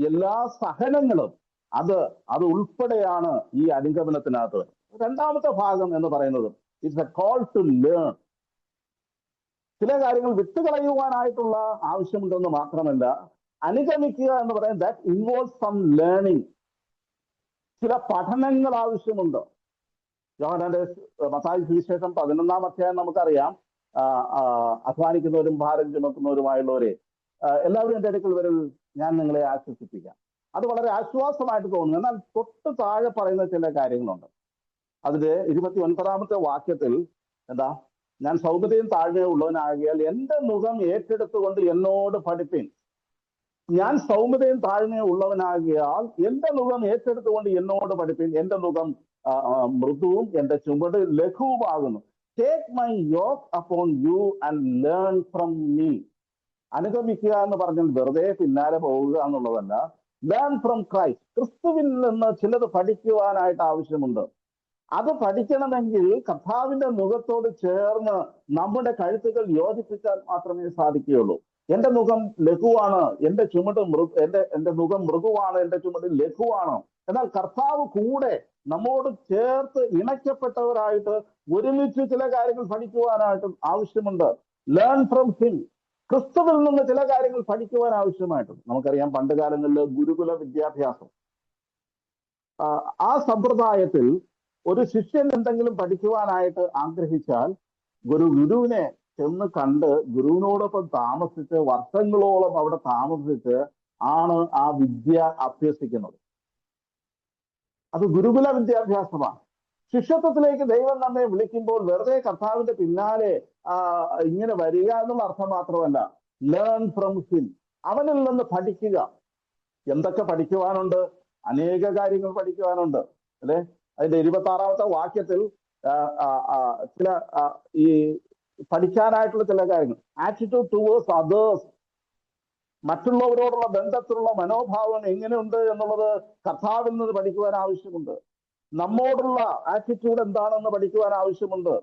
എല്ലാ സഹനങ്ങളും അത് ഉൾപ്പെടെയാണ് ഈ അനുഗമനത്തിനകത്ത്. രണ്ടാമത്തെ ഭാഗം എന്ന് പറയുന്നത് it's a call to learn. ചില കാര്യങ്ങൾ വിട്ടുകളയുവാനായിട്ടുള്ള ആവശ്യമുണ്ടെന്ന് മാത്രമല്ല, അനുഗമിക്കുക എന്ന് പറയുന്നത് ദാറ്റ് ഇൻവോൾവ് സം ലേണിംഗ്. ചില പഠനങ്ങൾ ആവശ്യമുണ്ട്. യോഹന്നാന്റെ മത്തായി സുവിശേഷം 11-ാം അധ്യായം നമുക്കറിയാം. അധ്വാനിക്കുന്നവരും ഭാരം ചുമക്കുന്നവരുമായുള്ളവരെ എല്ലാവരും എൻ്റെ അടുക്കൽ വരൽ, ഞാൻ നിങ്ങളെ ആശ്വസിപ്പിക്കാം. അത് വളരെ ആശ്വാസമായിട്ട് തോന്നുന്നു. എന്നാൽ തൊട്ട് താഴെ പറയുന്ന ചില കാര്യങ്ങളുണ്ട്. അതിന്റെ 29-ാമത്തെ വാക്യത്തിൽ എന്താ? ഞാൻ സൗമ്യതയും താഴ്മയും ഉള്ളവനാകിയാൽ എന്റെ മുഖം ഏറ്റെടുത്തുകൊണ്ട് എന്നോട് പഠിപ്പിൻ. ഞാൻ സൗമ്യതയും താഴ്മയും ഉള്ളവനാകിയാൽ എന്റെ മുഖം ഏറ്റെടുത്തുകൊണ്ട് എന്നോട് പഠിപ്പിൻ. എന്റെ മുഖം മൃദുവും എന്റെ ചുമട് ലഘുവുമാകുന്നു. Take my yoke upon you and learn from me. അനുഗമിക്കുക എന്ന് പറഞ്ഞാൽ വെറുതെ പിന്നാലെ പോവുക എന്നുള്ളതല്ല. Learn from Christ. ക്രിസ്തുവിൽ നിന്ന് ചിലത് പഠിക്കുവാനായിട്ട് ആവശ്യമുണ്ട്. അത് പഠിക്കണമെങ്കിൽ കർത്താവിന്റെ മുഖത്തോട് ചേർന്ന് നമ്മുടെ കഴുത്തുകൾ യോജിപ്പിച്ചാൽ മാത്രമേ സാധിക്കുകയുള്ളൂ. എന്റെ മുഖം ലഘുവാണ്, എന്റെ ചുമട് എന്റെ മുഖം മൃദുവാണ്, എന്റെ ചുമട് ലഘുവാണ്. എന്നാൽ കർത്താവ് കൂടെ നമ്മോട് ചേർത്ത് ഇണയ്ക്കപ്പെട്ടവരായിട്ട് ഒരുമിച്ച് ചില കാര്യങ്ങൾ പഠിക്കുവാനായിട്ട് ആവശ്യമുണ്ട്. Learn from him. ക്രിസ്തുവിൽ നിന്ന് ചില കാര്യങ്ങൾ പഠിക്കുവാൻ ആവശ്യമായിട്ടുണ്ട്. നമുക്കറിയാം പണ്ട് കാലങ്ങളിൽ ഗുരുകുല വിദ്യാഭ്യാസം. ആ സമ്പ്രദായത്തിൽ ഒരു ശിഷ്യൻ എന്തെങ്കിലും പഠിക്കുവാനായിട്ട് ആഗ്രഹിച്ചാൽ ഗുരുവിനെ ചെന്ന് കണ്ട് ഗുരുവിനോടൊപ്പം താമസിച്ച് വർഷങ്ങളോളം അവിടെ താമസിച്ച് ആണ് ആ വിദ്യ അഭ്യസിക്കുന്നത്. അത് ഗുരുകുല വിദ്യാഭ്യാസമാണ്. ശിഷ്യത്വത്തിലേക്ക് ദൈവം നമ്മെ വിളിക്കുമ്പോൾ വെറുതെ കർത്താവിന്റെ പിന്നാലെ ഇങ്ങനെ വരിക എന്നുള്ള അർത്ഥം മാത്രമല്ല. Learn from him. അവനിൽ നിന്ന് പഠിക്കുക. എന്തൊക്കെ പഠിക്കുവാനുണ്ട്? അനേക കാര്യങ്ങൾ പഠിക്കുവാനുണ്ട്, അല്ലെ? അതിന്റെ 26-ാമത്തെ വാക്യത്തിൽ ചില ഈ പഠിക്കാനായിട്ടുള്ള ചില കാര്യങ്ങൾ. Attitude towards others. മറ്റുള്ളവരോടുള്ള ബന്ധത്തിലുള്ള മനോഭാവം എങ്ങനെയുണ്ട് എന്നുള്ളത് കർത്താവിൽ നിന്ന് പഠിക്കുവാൻ ആവശ്യമുണ്ട്. നമ്മോടുള്ള ആറ്റിറ്റ്യൂഡ് എന്താണെന്ന് പഠിക്കുവാൻ ആവശ്യമുണ്ട്.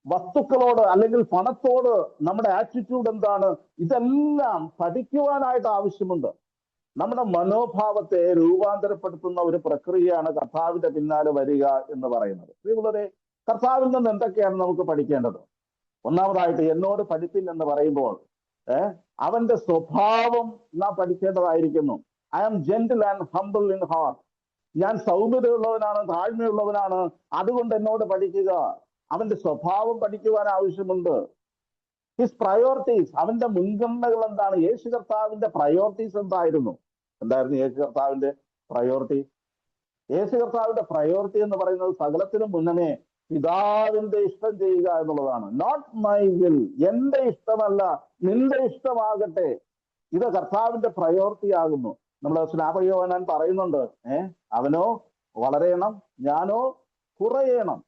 വസ്തുക്കളോട് അല്ലെങ്കിൽ പണത്തോട് നമ്മുടെ ആറ്റിറ്റ്യൂഡ് എന്താണ്? ഇതെല്ലാം പഠിക്കുവാനായിട്ട് ആവശ്യമുണ്ട്. നമ്മുടെ മനോഭാവത്തെ രൂപാന്തരപ്പെടുത്തുന്ന ഒരു പ്രക്രിയയാണ് കർത്താവിന്റെ പിന്നാലെ വരിക എന്ന് പറയുന്നത്. പ്രിയമുള്ളവരെ, കർത്താവിൽ നിന്ന് എന്തൊക്കെയാണ് നമുക്ക് പഠിക്കേണ്ടത്? ഒന്നാമതായിട്ട് എന്നോട് പഠിപ്പിൻ എന്ന് പറയുമ്പോൾ അവന്റെ സ്വഭാവം നാം പഠിക്കേണ്ടതായിരിക്കുന്നു. I am gentle and humble in heart. ഞാൻ സൗമ്യതയുള്ളവനാണ്, താഴ്മയുള്ളവനാണ്, അതുകൊണ്ട് എന്നോട് പഠിക്കുക. അവന്റെ സ്വഭാവം പഠിക്കുവാൻ ആവശ്യമുണ്ട്. His priorities. അവന്റെ മുൻഗണനകൾ എന്താണ്? യേശു കർത്താവിന്റെ പ്രയോറിറ്റീസ് എന്തായിരുന്നു? യേശു കർത്താവിന്റെ പ്രയോറിറ്റി? യേശു കർത്താവിന്റെ പ്രയോറിറ്റി എന്ന് പറയുന്നത് സകലത്തിനും മുന്നമേ പിതാവിന്റെ ഇഷ്ടം ചെയ്യുക എന്നുള്ളതാണ്. Not my will. എന്റെ ഇഷ്ടമല്ല, നിന്റെ ഇഷ്ടമാകട്ടെ. ഇത് കർത്താവിന്റെ പ്രയോറിറ്റി ആകുന്നു. നമ്മൾ സ്നാപകയോഹന്നാൻ പറയുന്നുണ്ട്, അവനോ വളരെയണം, ഞാനോ കുറയണം.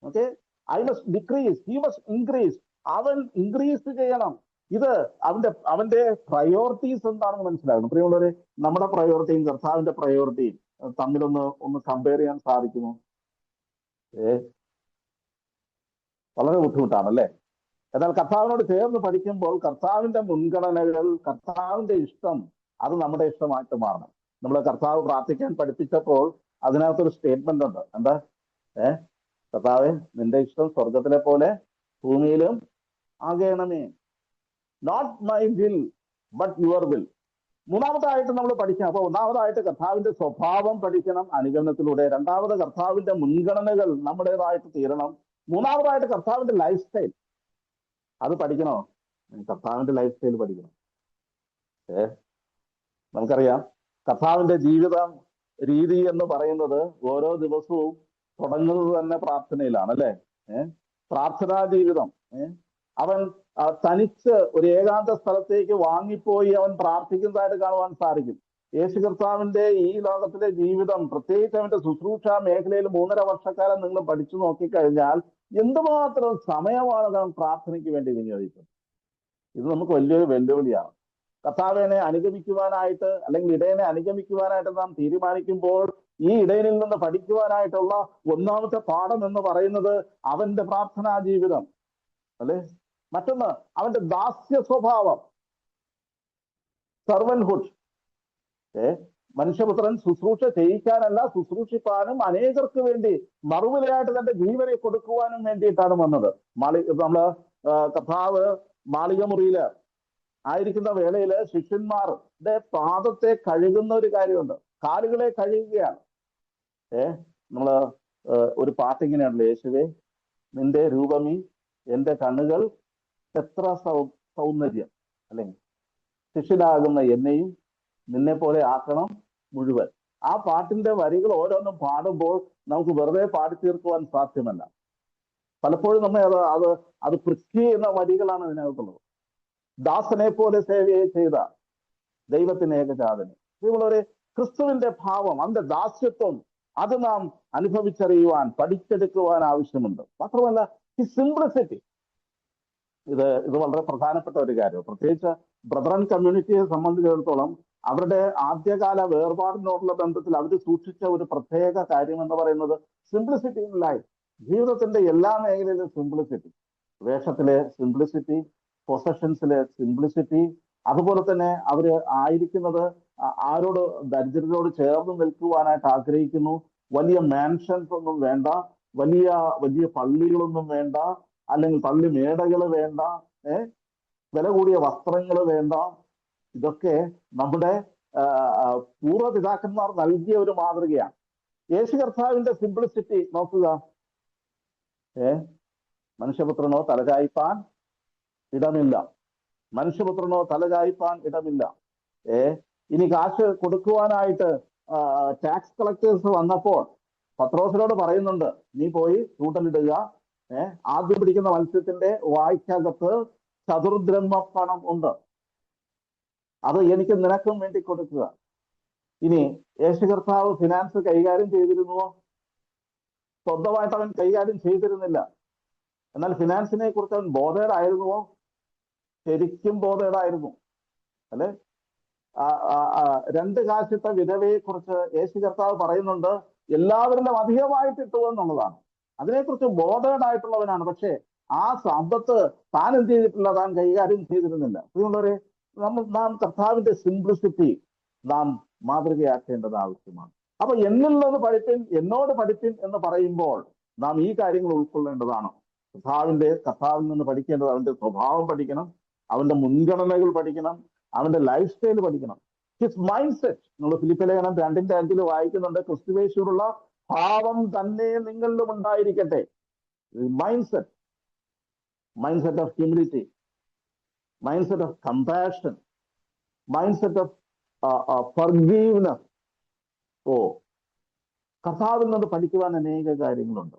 Okay, I must decrease, he must increase. അവൻ ഇൻക്രീസ് ചെയ്യണം. ഇത് അവന്റെ പ്രയോറിറ്റീസ് എന്താണെന്ന് മനസ്സിലാകുന്നു. പ്രിയമുള്ളവരെ, നമ്മുടെ പ്രയോറിറ്റിയും കർത്താവിന്റെ പ്രയോറിറ്റിയും തമ്മിലൊന്ന് കമ്പയർ ചെയ്യാൻ സാധിക്കുമോ? വളരെ ബുദ്ധിമുട്ടാണ്, അല്ലേ? എന്നാൽ കർത്താവിനോട് ചേർന്ന് പഠിക്കുമ്പോൾ കർത്താവിന്റെ മുൻഗണനകൾ, കർത്താവിന്റെ ഇഷ്ടം, അത് നമ്മുടെ ഇഷ്ടമായിട്ട് മാറണം. നമ്മൾ കർത്താവ് പ്രാർത്ഥിക്കാൻ പഠിപ്പിച്ചപ്പോൾ അതിനകത്തൊരു സ്റ്റേറ്റ്മെന്റ് ഉണ്ട്. എന്താ? കർത്താവേ, നിന്റെ ഇഷ്ടം സ്വർഗത്തിലെ പോലെ ഭൂമിയിലും ആകണമേ. Not my will but your will. മൂന്നാമതായിട്ട് നമ്മൾ പഠിക്കണം. അപ്പൊ ഒന്നാമതായിട്ട് കർത്താവിന്റെ സ്വഭാവം പഠിക്കണം അനുഗമനത്തിലൂടെ. രണ്ടാമത് കർത്താവിന്റെ മുൻഗണനകൾ നമ്മുടേതായിട്ട് തീരണം. മൂന്നാമതായിട്ട് കർത്താവിന്റെ ലൈഫ് സ്റ്റൈൽ, അത് പഠിക്കണോ? കർത്താവിന്റെ ലൈഫ് സ്റ്റൈൽ പഠിക്കണം. നമുക്കറിയാം കർത്താവിന്റെ ജീവിതം രീതി എന്ന് പറയുന്നത് ഓരോ ദിവസവും തുടങ്ങുന്നത് തന്നെ പ്രാർത്ഥനയിലാണ്, അല്ലെ? പ്രാർത്ഥനാ ജീവിതം. അവൻ തനിച്ച് ഒരു ഏകാന്ത സ്ഥലത്തേക്ക് വാങ്ങിപ്പോയി അവൻ പ്രാർത്ഥിക്കുന്നതായിട്ട് കാണുവാൻ സാധിക്കും. യേശു കർത്താവിന്റെ ഈ ലോകത്തിലെ ജീവിതം, പ്രത്യേകിച്ച് അവന്റെ ശുശ്രൂഷ മേഖലയിൽ 3.5 വർഷക്കാലം നിങ്ങൾ പഠിച്ചു നോക്കിക്കഴിഞ്ഞാൽ എന്തുമാത്രം സമയമാണ് നാം പ്രാർത്ഥനയ്ക്ക് വേണ്ടി വിനിയോഗിച്ചത്. ഇത് നമുക്ക് വലിയൊരു വെല്ലുവിളിയാണ്. കർത്താവിനെ അനുഗമിക്കുവാനായിട്ട് അല്ലെങ്കിൽ ഇടയനെ അനുഗമിക്കുവാനായിട്ട് നാം തീരുമാനിക്കുമ്പോൾ ഈ ഇടയനിൽ നിന്ന് പഠിക്കുവാനായിട്ടുള്ള ഒന്നാമത്തെ പാഠം എന്ന് പറയുന്നത് അവന്റെ പ്രാർത്ഥനാ ജീവിതം, അല്ലെ? മറ്റൊന്ന് അവന്റെ ദാസ്യ സ്വഭാവം, സർവൻഹുഡ്. മനുഷ്യപുത്രൻ ശുശ്രൂഷ ചെയ്യിക്കാനല്ല, ശുശ്രൂഷിപ്പാനും അനേകർക്ക് വേണ്ടി മറുവിലയായിട്ട് തന്റെ ജീവനെ കൊടുക്കുവാനും വേണ്ടിയിട്ടാണ് വന്നത്. നമ്മള് കർത്താവ് മാളിക മുറിയില് ആയിരിക്കുന്ന വേളയില് ശിഷ്യന്മാരുടെ പാദത്തെ കഴുകുന്ന ഒരു കാര്യമുണ്ട്. കാലുകളെ കഴുകുകയാണ്. നമ്മള് ഒരു പാട്ടിങ്ങനെയാണല്ലോ, യേശുവേ നിന്റെ രൂപമീ എന്റെ കണ്ണുകൾ എത്ര സൗന്ദര്യം, അല്ലെങ്കിൽ ശിഷ്യനാകുന്ന എന്നെയും നിന്നെ പോലെ ആക്കണം മുഴുവൻ. ആ പാട്ടിന്റെ വരികൾ ഓരോന്നും പാടുമ്പോൾ നമുക്ക് വെറുതെ പാടി തീർക്കുവാൻ സാധ്യമല്ല. പലപ്പോഴും നമ്മെ അത് പൃഥ്വി എന്ന വരികളാണ് ഇതിനകത്തുള്ളത്. ദാസനെ പോലെ സേവയെ ചെയ്ത ദൈവത്തിന് ഏകജാതന്. ഇതുപോലെ ക്രിസ്തുവിന്റെ ഭാവം, അതിന്റെ ദാസ്യത്വം, അത് നാം അനുഭവിച്ചറിയുവാൻ പഠിച്ചെടുക്കുവാൻ ആവശ്യമുണ്ട്. മാത്രമല്ല ഈ സിംപ്ലിസിറ്റി, ഇത് വളരെ പ്രധാനപ്പെട്ട ഒരു കാര്യം. പ്രത്യേകിച്ച് ബ്രദറൻ കമ്മ്യൂണിറ്റിയെ സംബന്ധിച്ചിടത്തോളം അവരുടെ ആദ്യകാല വേർപാടിനോടുള്ള ബന്ധത്തിൽ അവർ സൂക്ഷിച്ച ഒരു പ്രത്യേക കാര്യം എന്ന് പറയുന്നത് സിംപ്ലിസിറ്റി ഇൻ ലൈഫ്. ജീവിതത്തിന്റെ എല്ലാ മേഖലയിലും സിംപ്ലിസിറ്റി, വേഷത്തിലെ സിംപ്ലിസിറ്റി, പൊസഷൻസിലെ സിംപ്ലിസിറ്റി, അതുപോലെ തന്നെ അവര് ആയിരിക്കുന്നത് ആരോട്, ദരിദ്രരോട് ചേർന്ന് നിൽക്കുവാനായിട്ട് ആഗ്രഹിക്കുന്നു. വലിയ മാൻഷൻസ് ഒന്നും വേണ്ട, വലിയ വലിയ പള്ളികളൊന്നും വേണ്ട, അല്ലെങ്കിൽ പള്ളി മേടകൾ വേണ്ട, വില കൂടിയ വസ്ത്രങ്ങൾ വേണ്ട. ഇതൊക്കെ നമ്മുടെ പൂർവ്വപിതാക്കന്മാർ നൽകിയ ഒരു മാതൃകയാണ്. യേശു കർത്താവിന്റെ സിംപ്ലിസിറ്റി നോക്കുക. മനുഷ്യപുത്രനോ തലചായ്പാൻ ഇടമില്ല, മനുഷ്യപുത്രനോ തലചായ്പാൻ ഇടമില്ല. ഇനി കാശ് കൊടുക്കുവാനായിട്ട് ടാക്സ് കളക്ടേഴ്സ് വന്നപ്പോൾ പത്രോസിനോട് പറയുന്നുണ്ട്, നീ പോയി ചൂണ്ടലിടുക, ആദ്യം പിടിക്കുന്ന മത്സ്യത്തിന്റെ വായ്ക്കകത്ത് ചതുർദ്രഹ്മ പണം ഉണ്ട്, അത് എനിക്ക് നിനക്കും വേണ്ടി കൊടുക്കുക. ഇനി യേശു കർത്താവ് ഫിനാൻസ് കൈകാര്യം ചെയ്തിരുന്നുവോ? സ്വന്തമായിട്ട് അവൻ കൈകാര്യം ചെയ്തിരുന്നില്ല. എന്നാൽ ഫിനാൻസിനെ കുറിച്ച് അവൻ ബോധേഡായിരുന്നുവോ? ശരിക്കും ബോധേഡായിരുന്നു, അല്ലെ? 2 കാശിട്ട വിധവയെ കുറിച്ച് യേശു കർത്താവ് പറയുന്നുണ്ട്, എല്ലാവരിലും അധികമായിട്ട് ഇട്ടു എന്നുള്ളതാണ്. അതിനെക്കുറിച്ച് ബോധേഡായിട്ടുള്ളവനാണ്. പക്ഷേ ആ സമ്പത്ത് താൻ എന്ത് ചെയ്തിട്ടില്ല, താൻ കൈകാര്യം ചെയ്തിരുന്നില്ല. അതുകൊണ്ടൊരു നാം കർത്താവിന്റെ സിംപ്ലിസിറ്റി നാം മാതൃകയാക്കേണ്ടത് ആവശ്യമാണ്. അപ്പൊ എന്നുള്ളത് പഠിപ്പിൻ, എന്നോട് പഠിപ്പിൻ എന്ന് പറയുമ്പോൾ നാം ഈ കാര്യങ്ങൾ ഉൾക്കൊള്ളേണ്ടതാണ്. കർത്താവിൽ നിന്ന് പഠിക്കേണ്ടത് അവന്റെ സ്വഭാവം പഠിക്കണം, അവന്റെ മുൻഗണനകൾ പഠിക്കണം, അവന്റെ ലൈഫ് സ്റ്റൈൽ പഠിക്കണം, ഹിസ് മൈൻഡ് സെറ്റ്. നമ്മൾ ഫിലിപ്പിയ ലേഖനം 2:5 വായിക്കുന്നുണ്ട്, ക്രിസ്തുവേശുവിനുള്ള ഭാവം തന്നെ നിങ്ങളിലും ഉണ്ടായിരിക്കട്ടെ. Mind set of humility, mind set of compassion, mind set of forgiveness. കർത്താവിൽ നിന്ന് പഠിക്കുവാൻ അനേക കാര്യങ്ങളുണ്ട്.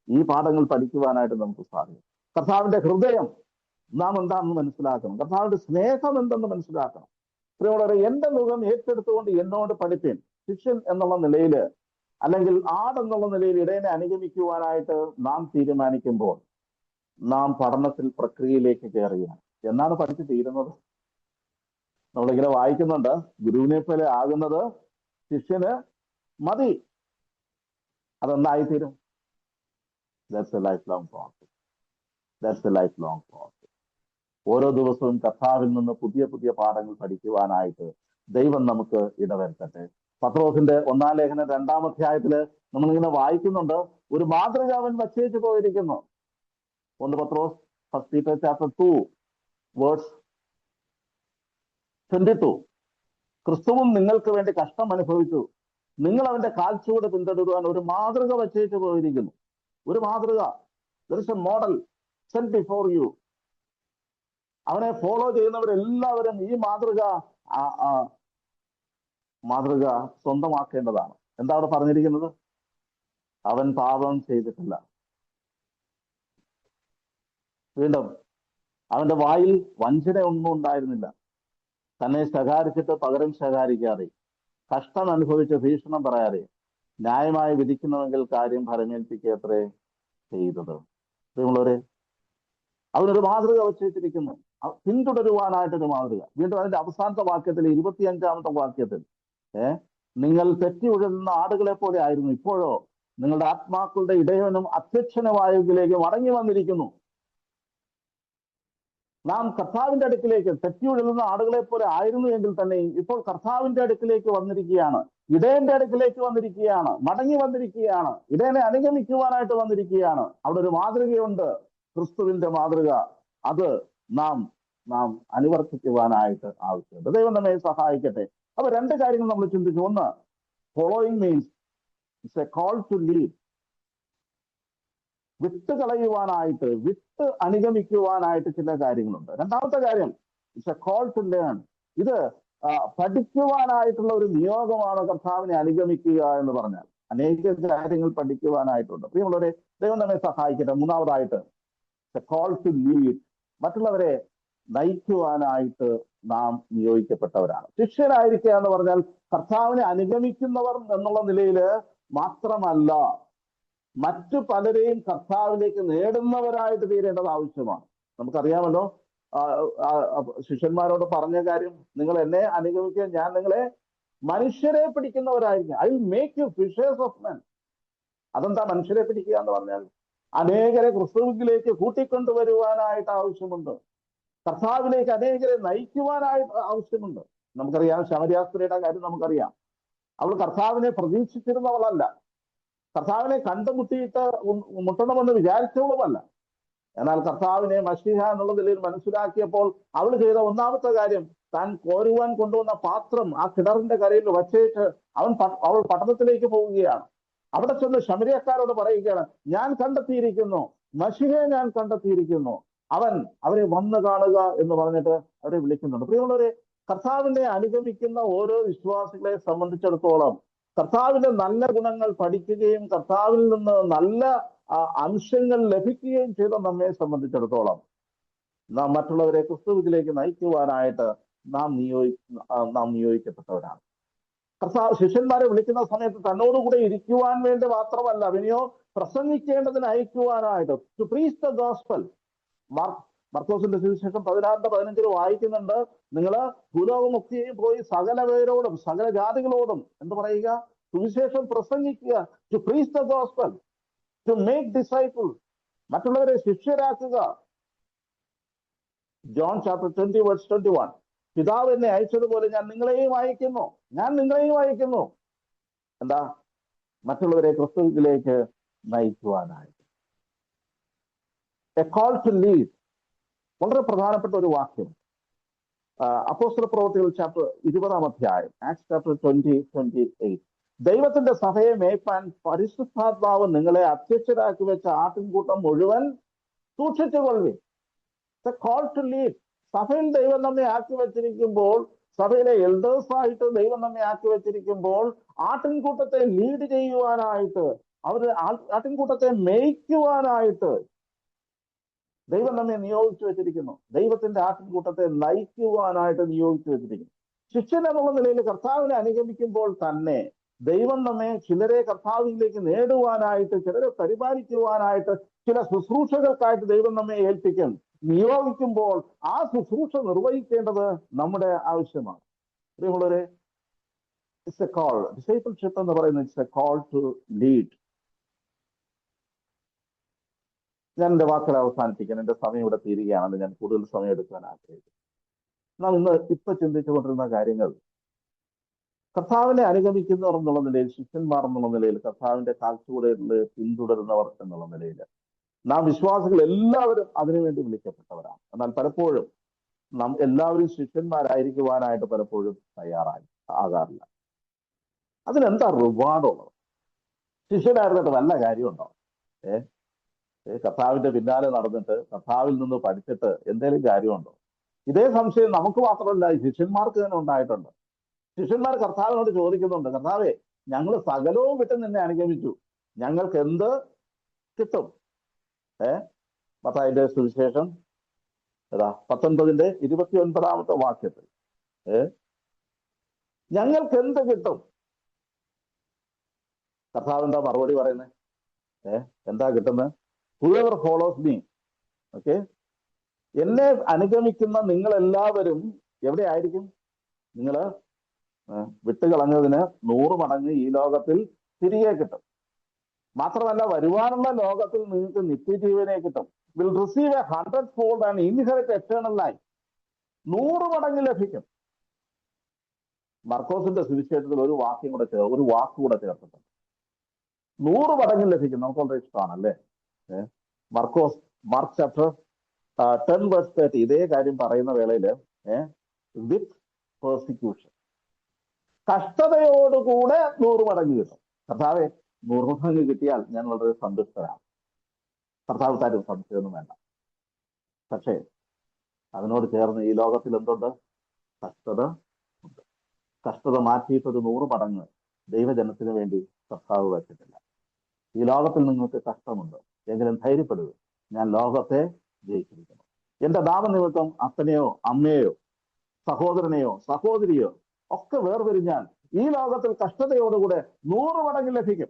ഈ പാഠങ്ങൾ പഠിക്കുവാനായിട്ട് നമുക്ക് സാധിക്കും. കർത്താവിന്റെ ഹൃദയം നാം എന്താണെന്ന് മനസ്സിലാക്കണം, കർത്താവിന്റെ സ്നേഹം എന്തെന്ന് മനസ്സിലാക്കണം. പ്രിയമുള്ളവരെ, എന്റെ മുഖം ഏറ്റെടുത്തുകൊണ്ട് എന്നോട് പഠിപ്പിൻ. ശിഷ്യൻ എന്നുള്ള നിലയിൽ, അല്ലെങ്കിൽ ആടെന്നുള്ള നിലയിൽ ഇടയനെ അനുഗമിക്കുവാനായിട്ട് നാം തീരുമാനിക്കുമ്പോൾ നാം പഠനത്തിൽ പ്രക്രിയയിലേക്ക് കയറുകയാണ്. എന്നാണ് പഠിച്ചു തീരുന്നത്? നമ്മളിങ്ങനെ വായിക്കുന്നുണ്ട്, ഗുരുവിനെ പോലെ ആകുന്നത് ശിഷ്യന് മതി. അതെന്തായിത്തീരും? That's a life long process. That's a life long process. ഓരോ ദിവസവും കർത്താവിൽ നിന്ന് പുതിയ പുതിയ പാഠങ്ങൾ പഠിക്കുവാനായിട്ട് ദൈവം നമുക്ക് ഇടവരുത്തട്ടെ. പത്രോസിന്റെ 1-ാം ലേഖനം 2-ാം അധ്യായത്തില് നമ്മളിങ്ങനെ വായിക്കുന്നുണ്ട്, ഒരു മാതൃക അവൻ വച്ചേച്ചു പോയിരിക്കുന്നു. 1 പത്രോസ് 1 Peter chapter 2 verse 22. ക്രിസ്തുവും നിങ്ങൾക്ക് വേണ്ടി കഷ്ടം അനുഭവിച്ചു, നിങ്ങൾ അവന്റെ കാൽച്ചുവട് പിന്തുടരുവാൻ ഒരു മാതൃക വച്ചേച്ചു പോയിരിക്കുന്നു. ഒരു മാതൃക, there is a model set before you. അവനെ ഫോളോ ചെയ്യുന്നവരെല്ലാവരും ഈ മാതൃക സ്വന്തമാക്കേണ്ടതാണ്. എന്താ അവിടെ പറഞ്ഞിരിക്കുന്നത്? അവൻ പാപം ചെയ്തിട്ടില്ല. വീണ്ടും അവന്റെ വായിൽ വഞ്ചന ഒന്നും ഉണ്ടായിരുന്നില്ല. തന്നെ ശകാരിച്ചിട്ട് പകരം ശകാരിക്കാതെ, കഷ്ടം അനുഭവിച്ച് ഭീഷണം പറയാതെ, ന്യായമായി വിധിക്കുന്നുവെങ്കിൽ കാര്യം ഫലമേൽപ്പിക്കത്രേ ചെയ്തത്. നിങ്ങളൊരു അവനൊരു മാതൃക വച്ചിരിക്കുന്നു, പിന്തുടരുവാനായിട്ടൊരു മാതൃക. വീണ്ടും അതിന്റെ അവസാനത്തെ വാക്യത്തിൽ 25-ാമത്തെ വാക്യത്തിൽ, നിങ്ങൾ തെറ്റി ഉഴലുന്ന ആടുകളെ പോലെ ആയിരുന്നു, ഇപ്പോഴോ നിങ്ങളുടെ ആത്മാക്കളുടെ ഇടയവനും അധ്യക്ഷനുമായതിലേക്ക് മടങ്ങി വന്നിരിക്കുന്നു. നാം കർത്താവിന്റെ അടുക്കിലേക്ക്, തെറ്റി ഉഴലുന്ന ആടുകളെ പോലെ ആയിരുന്നു എങ്കിൽ തന്നെയും ഇപ്പോൾ കർത്താവിന്റെ അടുക്കിലേക്ക് വന്നിരിക്കുകയാണ്, ഇടയന്റെ അടുക്കിലേക്ക് വന്നിരിക്കുകയാണ്, മടങ്ങി വന്നിരിക്കുകയാണ്, ഇടയനെ അനുഗമിക്കുവാനായിട്ട് വന്നിരിക്കുകയാണ്. അവിടെ ഒരു മാതൃകയുണ്ട്, ക്രിസ്തുവിന്റെ മാതൃക. അത് നാം അനുവർത്തിക്കുവാനായിട്ട് ആവശ്യമുണ്ട്. ദൈവം നമ്മെ സഹായിക്കട്ടെ. അപ്പൊ 2 കാര്യങ്ങൾ നമ്മൾ ചിന്തിച്ചു. ഒന്ന്, following means it's a call to lead. വിട്ട് കളയുവാനായിട്ട്, വിട്ട് അനുഗമിക്കുവാനായിട്ട് ചില കാര്യങ്ങളുണ്ട്. രണ്ടാമത്തെ കാര്യം, it's a call to learn. ഇത് പഠിക്കുവാനായിട്ടുള്ള ഒരു നിയോഗമാണ് കർത്താവിനെ അനുഗമിക്കുക എന്ന് പറഞ്ഞാൽ. അനേക കാര്യങ്ങൾ പഠിക്കുവാനായിട്ടുണ്ട്. പ്രിയമുള്ളവരെ, ദൈവം നമ്മെ സഹായിക്കട്ടെ. മൂന്നാമതായിട്ട് എ കോൾ ടു ലീഡ്. മറ്റുള്ളവരെ നയിക്കുവാനായിട്ട് നാം നിയോഗിക്കപ്പെട്ടവരാണ്. ശിഷ്യരായിരിക്കുക എന്ന് പറഞ്ഞാൽ കർത്താവിനെ അനുഗമിക്കുന്നവർ എന്നുള്ള നിലയിൽ മാത്രമല്ല, മറ്റു പലരെയും കർത്താവിലേക്ക് നേടുന്നവരായിട്ട് തീരേണ്ടത് ആവശ്യമാണ്. നമുക്കറിയാമല്ലോ, ശിഷ്യന്മാരോട് പറഞ്ഞ കാര്യം, നിങ്ങൾ എന്നെ അനുഗമിക്കുക, ഞാൻ നിങ്ങളെ മനുഷ്യരെ പിടിക്കുന്നവരായിരിക്കും. I will make you fishers of men. അതെന്താ മനുഷ്യരെ പിടിക്കുക എന്ന് പറഞ്ഞാൽ? അനേകരെ ക്രിസ്തുവിലേക്ക് കൂട്ടിക്കൊണ്ടുവരുവാനായിട്ട് ആവശ്യമുണ്ട്. കർത്താവിലേക്ക് അനേകരെ നയിക്കുവാനായിട്ട് ആവശ്യമുണ്ട്. നമുക്കറിയാം, ശമര്യാസ്ത്രീയുടെ കാര്യം നമുക്കറിയാം. അവൾ കർത്താവിനെ പ്രതീക്ഷിച്ചിരുന്നവളല്ല, കർത്താവിനെ കണ്ടുമുട്ടിയിട്ട് മുട്ടണമെന്ന് വിചാരിച്ചവളുമല്ല. എന്നാൽ കർത്താവിനെ മശീഹ എന്നുള്ള നിലയിൽ മനസ്സിലാക്കിയപ്പോൾ അവൾ ചെയ്ത ഒന്നാമത്തെ കാര്യം, താൻ കോരുവാൻ കൊണ്ടുവന്ന പാത്രം ആ കിണറിന്റെ കരയിൽ വച്ചേച്ച് അവൾ പട്ടണത്തിലേക്ക് പോവുകയാണ്. അവിടെ ചെന്ന് ശമരിയക്കാരോട് പറയുകയാണ്, ഞാൻ കണ്ടെത്തിയിരിക്കുന്നു, മശീഹയെ ഞാൻ കണ്ടെത്തിയിരിക്കുന്നു, അവരെ വന്ന് കാണുക എന്ന് പറഞ്ഞിട്ട് അവരെ വിളിക്കുന്നുണ്ട്. പ്രിയമുള്ളവരെ, കർത്താവിനെ അനുഗമിക്കുന്ന ഓരോ വിശ്വാസികളെ സംബന്ധിച്ചിടത്തോളം കർത്താവിന്റെ നല്ല ഗുണങ്ങൾ പഠിക്കുകയും കർത്താവിൽ നിന്ന് നല്ല അംശങ്ങൾ ലഭിക്കുകയും ചെയ്ത നമ്മെ സംബന്ധിച്ചിടത്തോളം നാം മറ്റുള്ളവരെ ക്രിസ്തുവിലേക്ക് നയിക്കുവാനായിട്ട് നാം നിയോഗിക്കപ്പെട്ടവരാണ്. കർത്താവ് ശിഷ്യന്മാരെ വിളിക്കുന്ന സമയത്ത് തന്നോടുകൂടെ ഇരിക്കുവാൻ വേണ്ടി മാത്രമല്ല, പിന്നെയോ പ്രസംഗിക്കേണ്ടതിന് അയക്കുവാനായിട്ട്, ടു പ്രീച്ച് ദ ഗോസ്പൽ. മർക്കോസിന്റെ സുവിശേഷം 16:15 വായിക്കുന്നുണ്ട്, നിങ്ങൾ ഭൂലോകമൊക്കെയും പോയി സകല പേരോടും സകല ജാതികളോടും എന്ന് പറയുക, സുവിശേഷം പ്രസംഗിക്കുക, to preach the gospel, to make disciple, മറ്റുള്ളവരെ ശിഷ്യരാക്കുക. ജോൺ ചാപ്റ്റർ 20:21, പിതാവ് എന്നെ അയച്ചതുപോലെ ഞാൻ നിങ്ങളെയും അയക്കുന്നു. എന്താ? മറ്റുള്ളവരെ ക്രിസ്തുവിലേക്ക് നയിക്കുവാനായിട്ട്. A call to lead. വളരെ പ്രധാനപ്പെട്ട ഒരു വാക്യം, അപ്പോസ്തല പ്രവൃത്തികൾ ചാപ്റ്റർ 20 ആക്ട്സ് ചാപ്റ്റർ 20:28. ദൈവത്തിന്റെ സഭയെ മേയ്പ്പാൻ പരിശുദ്ധാത്മാവ് നിങ്ങളെ അധ്യക്ഷരാക്കി വെച്ച ആട്ടിൻകൂട്ടം മുഴുവൻ സൂക്ഷിച്ചുകൊള്ളുവിൻ. Call to lead. സഭയിൽ ദൈവം നമ്മെ ആക്കി വെച്ചിരിക്കുമ്പോൾ, സഭയിലെ എൽഡേഴ്സായിട്ട് ദൈവം നമ്മെ ആക്കി വെച്ചിരിക്കുമ്പോൾ, ആട്ടിൻകൂട്ടത്തെ ലീഡ് ചെയ്യുവാനായിട്ട്, ആട്ടിൻകൂട്ടത്തെ മേയ്ക്കുവാനായിട്ട് ദൈവം നമ്മെ നിയോഗിച്ചു വെച്ചിരിക്കുന്നു. ദൈവത്തിന്റെ ആട്ടിൻകൂട്ടത്തെ നയിക്കുവാനായിട്ട് നിയോഗിച്ചു വെച്ചിരിക്കുന്നു. ശിഷ്യൻ എന്നുള്ള നിലയിൽ കർത്താവിനെ അനുഗമിക്കുമ്പോൾ തന്നെ ദൈവം നമ്മെ ചിലരെ കർത്താവിലേക്ക് നേടുവാനായിട്ട്, ചിലരെ പരിപാലിക്കുവാനായിട്ട്, ചില ശുശ്രൂഷകൾക്കായിട്ട് ദൈവം നമ്മെ ഏൽപ്പിക്കും. നിയോഗിക്കുമ്പോൾ ആ ശുശ്രൂഷ നിർവഹിക്കേണ്ടത് നമ്മുടെ ആവശ്യമാണ്. പ്രിയമുള്ളവരെ, ഇറ്റ്സ് എ കോൾ. ഡിസൈപ്പിൾഷിപ്പ് എന്ന് പറയുന്നത് it's a call to lead. ഞാൻ എൻ്റെ വാക്കുകൾ അവസാനിപ്പിക്കാൻ, എൻ്റെ സമയം ഇവിടെ തീരുകയാണെന്ന് ഞാൻ കൂടുതൽ സമയം എടുക്കാൻ ആഗ്രഹിക്കുന്നു. നാം ഇപ്പൊ ചിന്തിച്ചുകൊണ്ടിരുന്ന കാര്യങ്ങൾ, കർത്താവിനെ അനുഗമിക്കുന്നവർ എന്നുള്ള നിലയിൽ, ശിഷ്യന്മാർ എന്നുള്ള നിലയിൽ, കർത്താവിന്റെ കാൽച്ചുവടുകളിൽ പിന്തുടരുന്നവർ എന്നുള്ള നിലയിൽ നാം വിശ്വാസികൾ എല്ലാവരും അതിനുവേണ്ടി വിളിക്കപ്പെട്ടവരാണ്. എന്നാൽ പലപ്പോഴും നാം എല്ലാവരും ശിഷ്യന്മാരായിരിക്കുവാനായിട്ട് പലപ്പോഴും ആകാറില്ല. അതിനെന്താ റിവാർഡുള്ളത്? ശിഷ്യനായിരുന്നിട്ട് വല്ല കാര്യമുണ്ടോ? കർത്താവിന്റെ പിന്നാലെ നടന്നിട്ട് കർത്താവിൽ നിന്ന് പഠിച്ചിട്ട് എന്തെങ്കിലും കാര്യമുണ്ടോ? ഇതേ സംശയം നമുക്ക് മാത്രമല്ല, ശിഷ്യന്മാർക്ക് തന്നെ ഉണ്ടായിട്ടുണ്ട്. ശിഷ്യന്മാർ കർത്താവിനോട് ചോദിക്കുന്നുണ്ട്, കർത്താവേ, ഞങ്ങൾ സകലവും വിട്ട് നിന്നെ അനുഗമിച്ചു, ഞങ്ങൾക്ക് എന്ത് കിട്ടും? മത്തായിയുടെ സുവിശേഷം 19:29 വാക്യത്തിൽ ഞങ്ങൾക്ക് എന്ത് കിട്ടും? കർത്താവ് എന്താ മറുപടി പറയുന്നത്? എന്താ കിട്ടുന്നത്? whoever follows me, ഓക്കെ, എന്നെ അനുഗമിക്കുന്ന നിങ്ങൾ എല്ലാവരും എവിടെ ആയിരിക്കും? നിങ്ങൾ വിട്ടുകളഞ്ഞതിന് 100 മടങ്ങ് ഈ ലോകത്തിൽ തിരികെ കിട്ടും. മാത്രമല്ല, വരുവാനുള്ള ലോകത്തിൽ നിങ്ങൾക്ക് നിത്യജീവനെ കിട്ടും. Will receive 100-fold and inherit eternal life. 100 മടങ്ങ് ലഭിക്കും. മർക്കോസിന്റെ സുവിശേഷത്തിൽ ഒരു വാക്കുകൂടെ ചേർത്തിട്ടുണ്ട്, 100 മടങ്ങ് ലഭിക്കും. നമുക്ക് വളരെ ഇഷ്ടമാണല്ലേ? മാർക്ക് ചാപ്റ്റർ 10:30 ഇതേ കാര്യം പറയുന്ന വേളയിൽ വിത്ത് പെർസിക്യൂഷൻ, കഷ്ടതയോടുകൂടെ 100 മടങ്ങ് കിട്ടും. കർത്താവെ 100 മടങ്ങ് കിട്ടിയാൽ ഞാൻ വളരെ സന്തുഷ്ടരാണ്. കർത്താവ് തരും, സംശയമൊന്നും വേണ്ട. പക്ഷേ അതിനോട് ചേർന്ന് ഈ ലോകത്തിൽ എന്തുണ്ട്? കഷ്ടത ഉണ്ട്. കഷ്ടത മാറ്റിയിട്ടൊരു 100 മടങ്ങ് ദൈവജനത്തിന് വേണ്ടി കർത്താവ് വെച്ചിട്ടില്ല. ഈ ലോകത്തിൽ നിങ്ങൾക്ക് കഷ്ടമുണ്ട്, എങ്കിലും ധൈര്യപ്പെടുക, ഞാൻ ലോകത്തെ ജയിച്ചിരിക്കുന്നു. എന്റെ നാമനിമിത്തം അപ്പനെയോ അമ്മയെയോ സഹോദരനെയോ സഹോദരിയോ ഒക്കെ വേർപിരിഞ്ഞാൽ ഈ ലോകത്തിൽ കഷ്ടതയോടുകൂടെ 100 മടങ്ങ് ലഭിക്കും.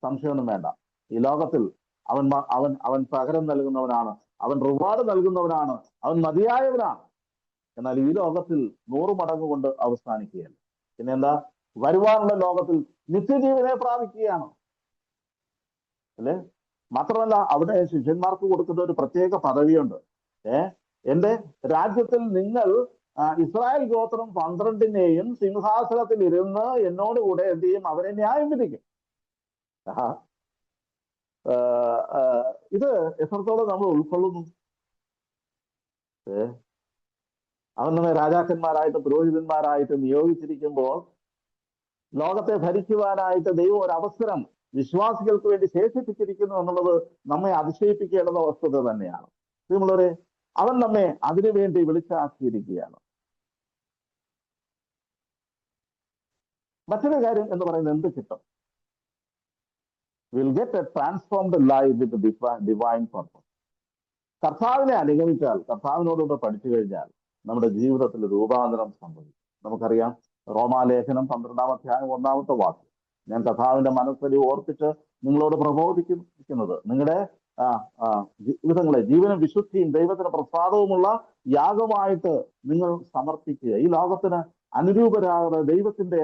സംശയമൊന്നും വേണ്ട. ഈ ലോകത്തിൽ അവൻ അവൻ അവൻ പകരം നൽകുന്നവനാണ്, അവൻ റിവാർഡ് നൽകുന്നവനാണ്, അവൻ മതിയായവനാണ്. എന്നാൽ ഈ ലോകത്തിൽ 100 മടങ്ങ് കൊണ്ട് അവസാനിക്കുകയല്ല. പിന്നെന്താ? വരുവാനുള്ള ലോകത്തിൽ നിത്യജീവനെ പ്രാപിക്കുകയാണ്, അല്ലേ? മാത്രമല്ല അവിടെ ശിഷ്യന്മാർക്ക് കൊടുക്കുന്ന ഒരു പ്രത്യേക പദവിയുണ്ട്. എന്റെ രാജ്യത്തിൽ നിങ്ങൾ ഇസ്രായേൽ ഗോത്രം 12നെയും സിംഹാസനത്തിൽ ഇരുന്ന് എന്നോടുകൂടെ എന്ത് ചെയ്യും? അവരെ ന്യായം വിധിക്കും. ഇത് എത്രത്തോളം നമ്മൾ ഉൾക്കൊള്ളുന്നു? അവൻ നമ്മെ രാജാക്കന്മാരായിട്ട് പുരോഹിതന്മാരായിട്ട് നിയോഗിച്ചിരിക്കുമ്പോൾ ലോകത്തെ ഭരിക്കുവാനായിട്ട് ദൈവം ഒരു അവസരം വിശ്വാസികൾക്ക് വേണ്ടി ശേഷിപ്പിച്ചിരിക്കുന്നു എന്നുള്ളത് നമ്മെ അതിശയിപ്പിക്കേണ്ടുന്ന വസ്തുത തന്നെയാണ്. നമ്മളൊരു അവൻ നമ്മെ അതിനുവേണ്ടി വിളിച്ചാക്കിയിരിക്കുകയാണ്. മറ്റൊരു കാര്യം എന്ന് പറയുന്നത് എന്ത് കിട്ടും? Will get A transformed life with divine purpose. കർത്താവിനെ അനുഗമിച്ചാൽ, കർത്താവിനോടുകൂടെ പഠിച്ചു കഴിഞ്ഞാൽ നമ്മുടെ ജീവിതത്തിൽ രൂപാന്തരം സംഭവിക്കും. നമുക്കറിയാം, റോമാലേഖനം 12-ാം അധ്യായം 1-ാമത്തെ വാക്യം, ഞാൻ കർത്താവിന്റെ മനസ്സിൽ ഓർപ്പിച്ച് നിങ്ങളോട് പ്രബോധിക്കുന്നത് നിങ്ങളുടെ ജീവിതങ്ങളെ ജീവനും വിശുദ്ധിയും ദൈവത്തിന് പ്രസാദവുമുള്ള യാഗമായിട്ട് നിങ്ങൾ സമർപ്പിക്കുക. ഈ ലോകത്തിന് അനുരൂപരാകാതെ ദൈവത്തിന്റെ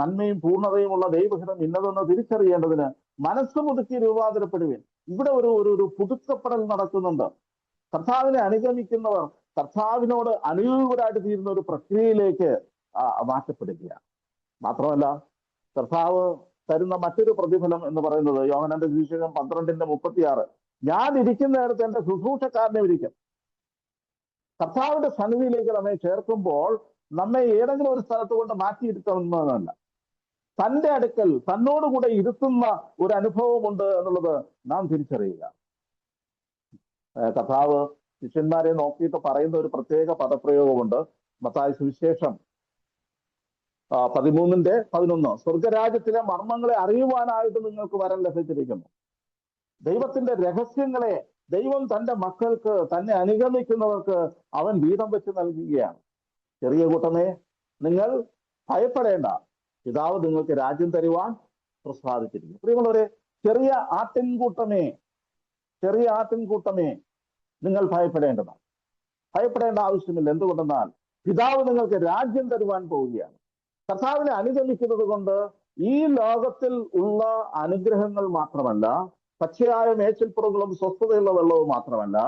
നന്മയും പൂർണ്ണതയുമുള്ള ദൈവഹിതം ഇന്നതെന്ന് തിരിച്ചറിയേണ്ടതിന് മനസ്സ് പുതുക്കി രൂപാന്തരപ്പെടുവിൻ. ഇവിടെ ഒരു പുതുക്കപ്പെടൽ നടക്കുന്നുണ്ട്. കർത്താവിനെ അനുഗമിക്കുന്നവർ കർത്താവിനോട് അനുരൂപരായിട്ട് തീരുന്ന ഒരു പ്രക്രിയയിലേക്ക് മാറ്റപ്പെടുകയാണ്. മാത്രമല്ല, കർത്താവ് തരുന്ന മറ്റൊരു പ്രതിഫലം എന്ന് പറയുന്നത് യോഹന്നാന്റെ സുവിശേഷം 12:36, ഞാൻ ഇരിക്കുന്നിടത്ത് എന്റെ ശുശ്രൂഷക്കാരനെ ഇരിക്കും. കർത്താവിന്റെ സന്നിധിയിലേക്ക് നമ്മെ ചേർക്കുമ്പോൾ നമ്മെ ഏതെങ്കിലും ഒരു സ്ഥലത്ത് കൊണ്ട് മാറ്റിയിരുത്തുന്നതല്ല, തന്റെ അടുക്കൽ തന്നോടുകൂടെ ഇരുത്തുന്ന ഒരു അനുഭവമുണ്ട് എന്നുള്ളത് നാം തിരിച്ചറിയുക. കർത്താവ് ശിഷ്യന്മാരെ നോക്കിയിട്ട് പറയുന്ന ഒരു പ്രത്യേക പദപ്രയോഗമുണ്ട്. മത്തായി സുവിശേഷം 13:11, സ്വർഗരാജ്യത്തിലെ മർമ്മങ്ങളെ അറിയുവാനായിട്ട് നിങ്ങൾക്ക് വരം ലഭിച്ചിരിക്കുന്നു. ദൈവത്തിന്റെ രഹസ്യങ്ങളെ ദൈവം തന്റെ മക്കൾക്ക്, തന്നെ അനുഗമിക്കുന്നവർക്ക് അവൻ വീതം വെച്ച് നൽകുകയാണ്. ചെറിയ കൂട്ടമേ, നിങ്ങൾ ഭയപ്പെടേണ്ട, പിതാവ് നിങ്ങൾക്ക് രാജ്യം തരുവാൻ പ്രസാദിച്ചിരിക്കും. പ്രിയമുള്ളവരെ, ചെറിയ ആട്ടിൻകൂട്ടമേ നിങ്ങൾ ഭയപ്പെടേണ്ടതാണ്. ഭയപ്പെടേണ്ട ആവശ്യമില്ല. എന്തുകൊണ്ടെന്നാൽ പിതാവ് നിങ്ങൾക്ക് രാജ്യം തരുവാൻ പോവുകയാണ്. കർത്താവിനെ അനുഗമിക്കുന്നത് കൊണ്ട് ഈ ലോകത്തിൽ ഉള്ള അനുഗ്രഹങ്ങൾ മാത്രമല്ല, പച്ചയായ മേച്ചിൽപ്പുറങ്ങളും സ്വസ്ഥതയുള്ള വെള്ളവും മാത്രമല്ല,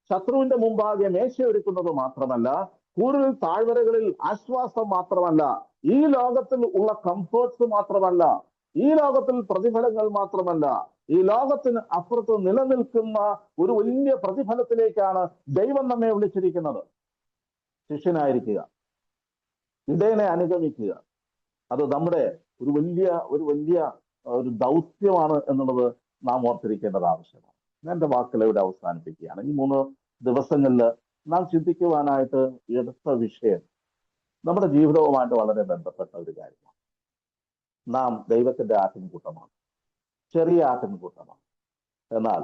ശത്രുവിന്റെ മുമ്പാകെ മേശ ഒരുക്കുന്നത് മാത്രമല്ല, കൂടുതൽ താഴ്വരകളിൽ ആശ്വാസം മാത്രമല്ല, ഈ ലോകത്തിൽ ഉള്ള കംഫേർട്സ് മാത്രമല്ല, ഈ ലോകത്തിൽ പ്രതിഫലങ്ങൾ മാത്രമല്ല, ഈ ലോകത്തിന് അപ്പുറത്ത് നിലനിൽക്കുന്ന ഒരു വലിയ പ്രതിഫലത്തിലേക്കാണ് ദൈവം നമ്മെ വിളിച്ചിരിക്കുന്നത്. ശിഷ്യനായിരിക്കുക, ഇടയനെ അനുഗമിക്കുക, അത് നമ്മുടെ ഒരു വലിയ ദൗത്യമാണ് എന്നുള്ളത് നാം ഓർത്തിരിക്കേണ്ടത് ആവശ്യമാണ്. ഞാൻ എൻ്റെ വാക്കുകൾ ഇവിടെ അവസാനിപ്പിക്കുകയാണ്. ഈ 3 ദിവസങ്ങളിൽ നാം ചിന്തിക്കുവാനായിട്ട് എടുത്ത വിഷയം നമ്മുടെ ജീവിതവുമായിട്ട് വളരെ ബന്ധപ്പെട്ട ഒരു കാര്യമാണ്. നാം ദൈവത്തിന്റെ ആട്ടിൻകൂട്ടമാണ്, ചെറിയ ആട്ടിൻകൂട്ടമാണ്. എന്നാൽ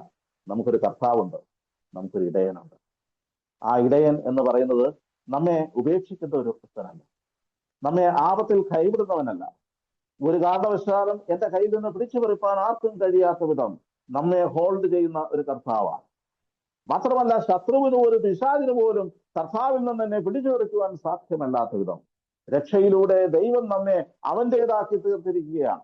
നമുക്കൊരു കർത്താവുണ്ട്, നമുക്കൊരു ഇടയനുണ്ട്. ആ ഇടയൻ എന്ന് പറയുന്നത് നമ്മെ ഉപേക്ഷിക്കുന്ന ഒരു പുസ്തകമല്ല, നമ്മെ ആപത്തിൽ കൈവിടുന്നവനല്ല. ഒരു കാരണവശാലും എന്റെ കയ്യിൽ നിന്ന് പിടിച്ചു പറിപ്പാൻ ആർക്കും കഴിയാത്ത വിധം നമ്മെ ഹോൾഡ് ചെയ്യുന്ന ഒരു കർത്താവാണ്. മാത്രമല്ല, ശത്രുവിന് ഒരു പിശാചിന് പോലും കർത്താവിൽ നിന്ന് എന്നെ പിടിച്ചു പറിക്കുവാൻ സാധ്യമല്ലാത്ത വിധം രക്ഷയിലൂടെ ദൈവം നമ്മെ അവന്റേതാക്കി തീർത്തിരിക്കുകയാണ്.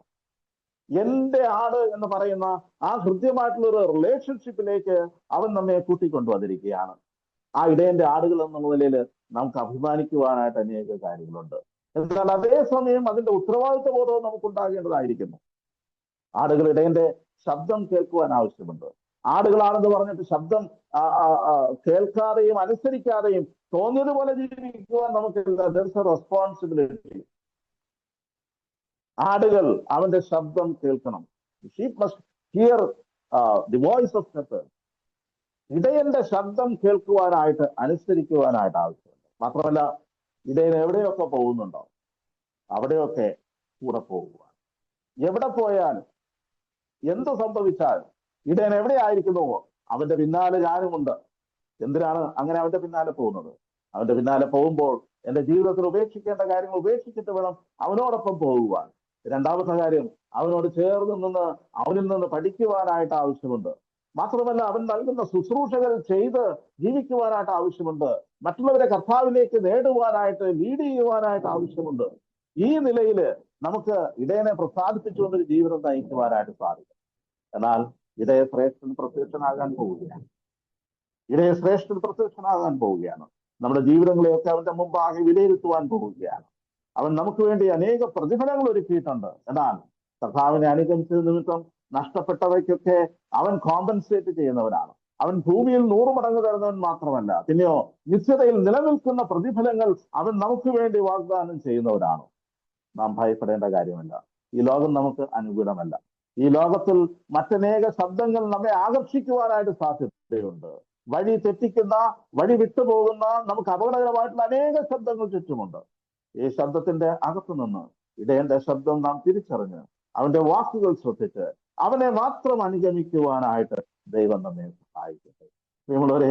എന്റെ ആട് എന്ന് പറയുന്ന ആ ഹൃദ്യമായിട്ടുള്ള ഒരു റിലേഷൻഷിപ്പിലേക്ക് അവൻ നമ്മെ കൂട്ടിക്കൊണ്ടുവന്നിരിക്കുകയാണ്. ആ ഇടയന്റെ ആടുകൾ എന്നുള്ള നിലയിൽ നമുക്ക് അഭിമാനിക്കുവാനായിട്ട് അനേക കാര്യങ്ങളുണ്ട്. എന്നാൽ അതേസമയം അതിന്റെ ഉത്തരവാദിത്വ ബോധവും നമുക്കുണ്ടാകേണ്ടതായിരിക്കുന്നു. ആടുകൾ ഇടയന്റെ ശബ്ദം കേൾക്കുവാൻ ആവശ്യമുണ്ട്. ആടുകളാണെന്ന് പറഞ്ഞിട്ട് ശബ്ദം കേൾക്കാതെയും അനുസരിക്കാതെയും തോന്നിയതുപോലെ ജീവിക്കുവാൻ നമുക്കില്ല. There is a responsibility. ആടുകൾ അവന്റെ ശബ്ദം കേൾക്കണം. Sheep must hear the voice of shepherd. ഇടയന്റെ ശബ്ദം കേൾക്കുവാനായിട്ട്, അനുസരിക്കുവാനായിട്ട് ആവശ്യമുണ്ട്. മാത്രമല്ല, ഇടയൻ എവിടെയൊക്കെ പോകുന്നുണ്ടോ അവിടെയൊക്കെ കൂടെ പോകുക. എവിടെ പോയാലും എന്ത് സംഭവിച്ചാലും ഇടയൻ എവിടെ ആയിരിക്കുന്നുവോ അവന്റെ പിന്നാലെ ഞാനുമുണ്ട്. എന്തിനാണ് അങ്ങനെ അവന്റെ പിന്നാലെ പോകുന്നത്? അവന്റെ പിന്നാലെ പോകുമ്പോൾ എന്റെ ജീവിതത്തിൽ ഉപേക്ഷിക്കേണ്ട കാര്യങ്ങൾ ഉപേക്ഷിച്ചിട്ട് വേണം അവനോടൊപ്പം പോകുവാൻ. രണ്ടാമത്തെ കാര്യം, അവനോട് ചേർന്ന് നിന്ന് അവനിൽ നിന്ന് പഠിക്കുവാനായിട്ട് ആവശ്യമുണ്ട്. മാത്രമല്ല, അവൻ നൽകുന്ന ശുശ്രൂഷകൾ ചെയ്ത് ജീവിക്കുവാനായിട്ട് ആവശ്യമുണ്ട്. മറ്റുള്ളവരെ കർത്താവിലേക്ക് നേടുവാനായിട്ട്, ലീഡ് ചെയ്യുവാനായിട്ട് ആവശ്യമുണ്ട്. ഈ നിലയിൽ നമുക്ക് ഇടയനെ പ്രസാദിപ്പിച്ചുകൊണ്ടൊരു ജീവിതം നയിക്കുവാനായിട്ട് സാധിക്കും. എന്നാൽ ഇടയശ്രേഷ്ഠൻ പ്രത്യക്ഷനാകാൻ പോവുകയാണ്. ഇടയശ്രേഷ്ഠൻ പ്രത്യക്ഷനാകാൻ പോവുകയാണ്. നമ്മുടെ ജീവിതങ്ങളെയൊക്കെ അവന്റെ മുമ്പാകെ വിലയിരുത്തുവാൻ പോവുകയാണ്. അവൻ നമുക്ക് വേണ്ടി അനേക പ്രതിഫലങ്ങൾ ഒരുക്കിയിട്ടുണ്ട്. എന്നാൽ കർത്താവിനെ അനുഗമിച്ചത് നിമിത്തം നഷ്ടപ്പെട്ടവയ്ക്കൊക്കെ അവൻ കോമ്പൻസേറ്റ് ചെയ്യുന്നവനാണ്. അവൻ ഭൂമിയിൽ 100 മടങ്ങ് തരുന്നവൻ മാത്രമല്ല, പിന്നെയോ നിശ്ചയതയിൽ നിലനിൽക്കുന്ന പ്രതിഫലങ്ങൾ അവൻ നമുക്ക് വേണ്ടി വാഗ്ദാനം ചെയ്യുന്നവരാണ്. നാം ഭയപ്പെടേണ്ട കാര്യമല്ല. ഈ ലോകം നമുക്ക് അനുകൂലമല്ല. ഈ ലോകത്തിൽ മറ്റനേക ശബ്ദങ്ങൾ നമ്മെ ആകർഷിക്കുവാനായിട്ട് സാധ്യതയുണ്ട്. വഴി തെറ്റിക്കുന്ന, വഴി വിട്ടുപോകുന്ന, നമുക്ക് അപകടകരമായിട്ടുള്ള അനേക ശബ്ദങ്ങൾ ചുറ്റുമുണ്ട്. ഈ ശബ്ദത്തിന്റെ അകത്തു നിന്ന് ഇടയന്റെ ശബ്ദം നാം തിരിച്ചറിഞ്ഞ് അവന്റെ വാക്കുകൾ ശ്രദ്ധിച്ച് അവനെ മാത്രം അനുഗമിക്കുവാനായിട്ട് ദൈവം നമ്മെ സഹായിക്കട്ടെ. പ്രിയമുള്ളവരെ,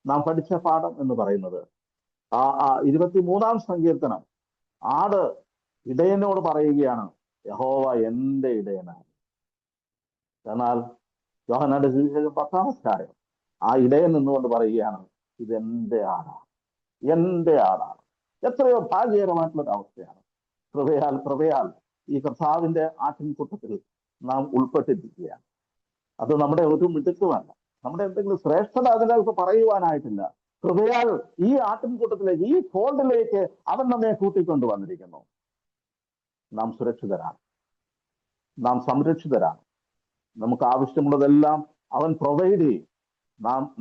നാം പഠിച്ച പാഠം എന്ന് പറയുന്നത് 23-ാം സങ്കീർത്തനം. ആട് ഇടയനോട് പറയുകയാണ്, യഹോവ എന്റെ ഇടയനാണ്. എന്നാൽ യോഹന്നാന്റെ സുവിശേഷം 10-ാം അധ്യായം ആ ഇടയൻ നിന്നുകൊണ്ട് പറയുകയാണ്, ഇതെന്റെ ആടാണ്, എന്റെ ആടാണ്. എത്രയോ ഭാഗ്യകരമായിട്ടുള്ള അവസ്ഥയാണ്. കൃപയാൽ ഈ കർത്താവിന്റെ ആട്ടിൻകൂട്ടത്തിൽ നാം ഉൾപ്പെട്ടിരിക്കുകയാണ്. അത് നമ്മുടെ ഒരു മിടുക്കുമല്ല, നമ്മുടെ എന്തെങ്കിലും ശ്രേഷ്ഠത അതിനകത്ത് പറയുവാനായിട്ടില്ല. കൃപയാൽ ഈ ആട്ടിൻകൂട്ടത്തിലേക്ക്, ഈ ഫോൾഡിലേക്ക് അവൻ നമ്മെ കൂട്ടിക്കൊണ്ടു വന്നിരിക്കുന്നു. നാം സുരക്ഷിതരാണ്, നാം സംരക്ഷിതരാണ്. നമുക്ക് ആവശ്യമുള്ളതെല്ലാം അവൻ പ്രൊവൈഡ് ചെയ്യും.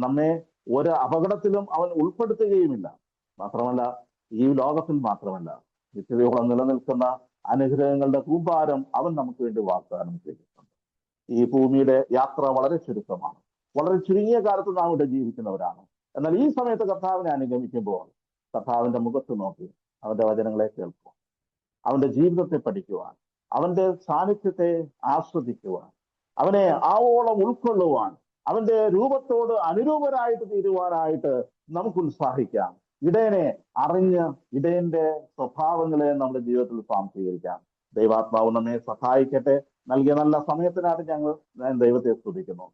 നമ്മെ ഒരു അപകടത്തിലും അവൻ ഉൾപ്പെടുത്തുകയുമില്ല. മാത്രമല്ല, ഈ ലോകത്തിൽ മാത്രമല്ല, നിത്യതയോളം നിലനിൽക്കുന്ന അനുഗ്രഹങ്ങളുടെ കൂമ്പാരം അവൻ നമുക്ക് വേണ്ടി വാഗ്ദാനം ചെയ്തിട്ടുണ്ട്. ഈ ഭൂമിയുടെ യാത്ര വളരെ ചുരുക്കമാണ്. വളരെ ചുരുങ്ങിയ കാലത്ത് നാം ഇവിടെ ജീവിക്കുന്നവരാണ്. എന്നാൽ ഈ സമയത്ത് കർത്താവിനെ അനുഗമിക്കുമ്പോൾ കർത്താവിന്റെ മുഖത്ത് നോക്കി അവന്റെ വചനങ്ങളെ കേൾക്കുവാൻ, അവന്റെ ജീവിതത്തെ പഠിക്കുവാൻ, അവന്റെ സാന്നിധ്യത്തെ ആസ്വദിക്കുവാൻ, അവനെ ആവോളം ഉൾക്കൊള്ളുവാൻ, അവന്റെ രൂപത്തോട് അനുരൂപരായിട്ട് തീരുവാനായിട്ട് നമുക്ക് ഉത്സാഹിക്കാം. ഇടയനെ അറിഞ്ഞ് ഇടയന്റെ സ്വഭാവങ്ങളെ നമ്മുടെ ജീവിതത്തിൽ സ്വാംശീകരിക്കാം. ദൈവാത്മാവ് നമ്മെ സഹായിക്കട്ടെ. നൽകിയ നല്ല സമയത്തിനായിട്ട് ഞാൻ ദൈവത്തെ സ്തുതിക്കുന്നു.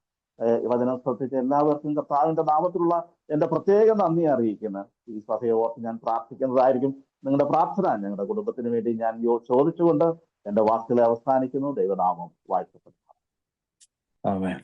വചനം ശ്രദ്ധിച്ച എല്ലാവർക്കും കർത്താവിന്റെ നാമത്തിലുള്ള എന്റെ പ്രത്യേക നന്ദി അറിയിക്കുന്നു. ഈ സഭയെ ഓർത്ത് ഞാൻ പ്രാർത്ഥിക്കുന്നതായിരിക്കും. നിങ്ങളുടെ പ്രാർത്ഥന ഞങ്ങളുടെ കുടുംബത്തിന് വേണ്ടി ഞാൻ ചോദിച്ചുകൊണ്ട് എന്റെ വാക്കുകളെ അവസാനിക്കുന്നു. ദൈവനാമം വാഴ്ത്തപ്പെട്ടു. ആമേൻ.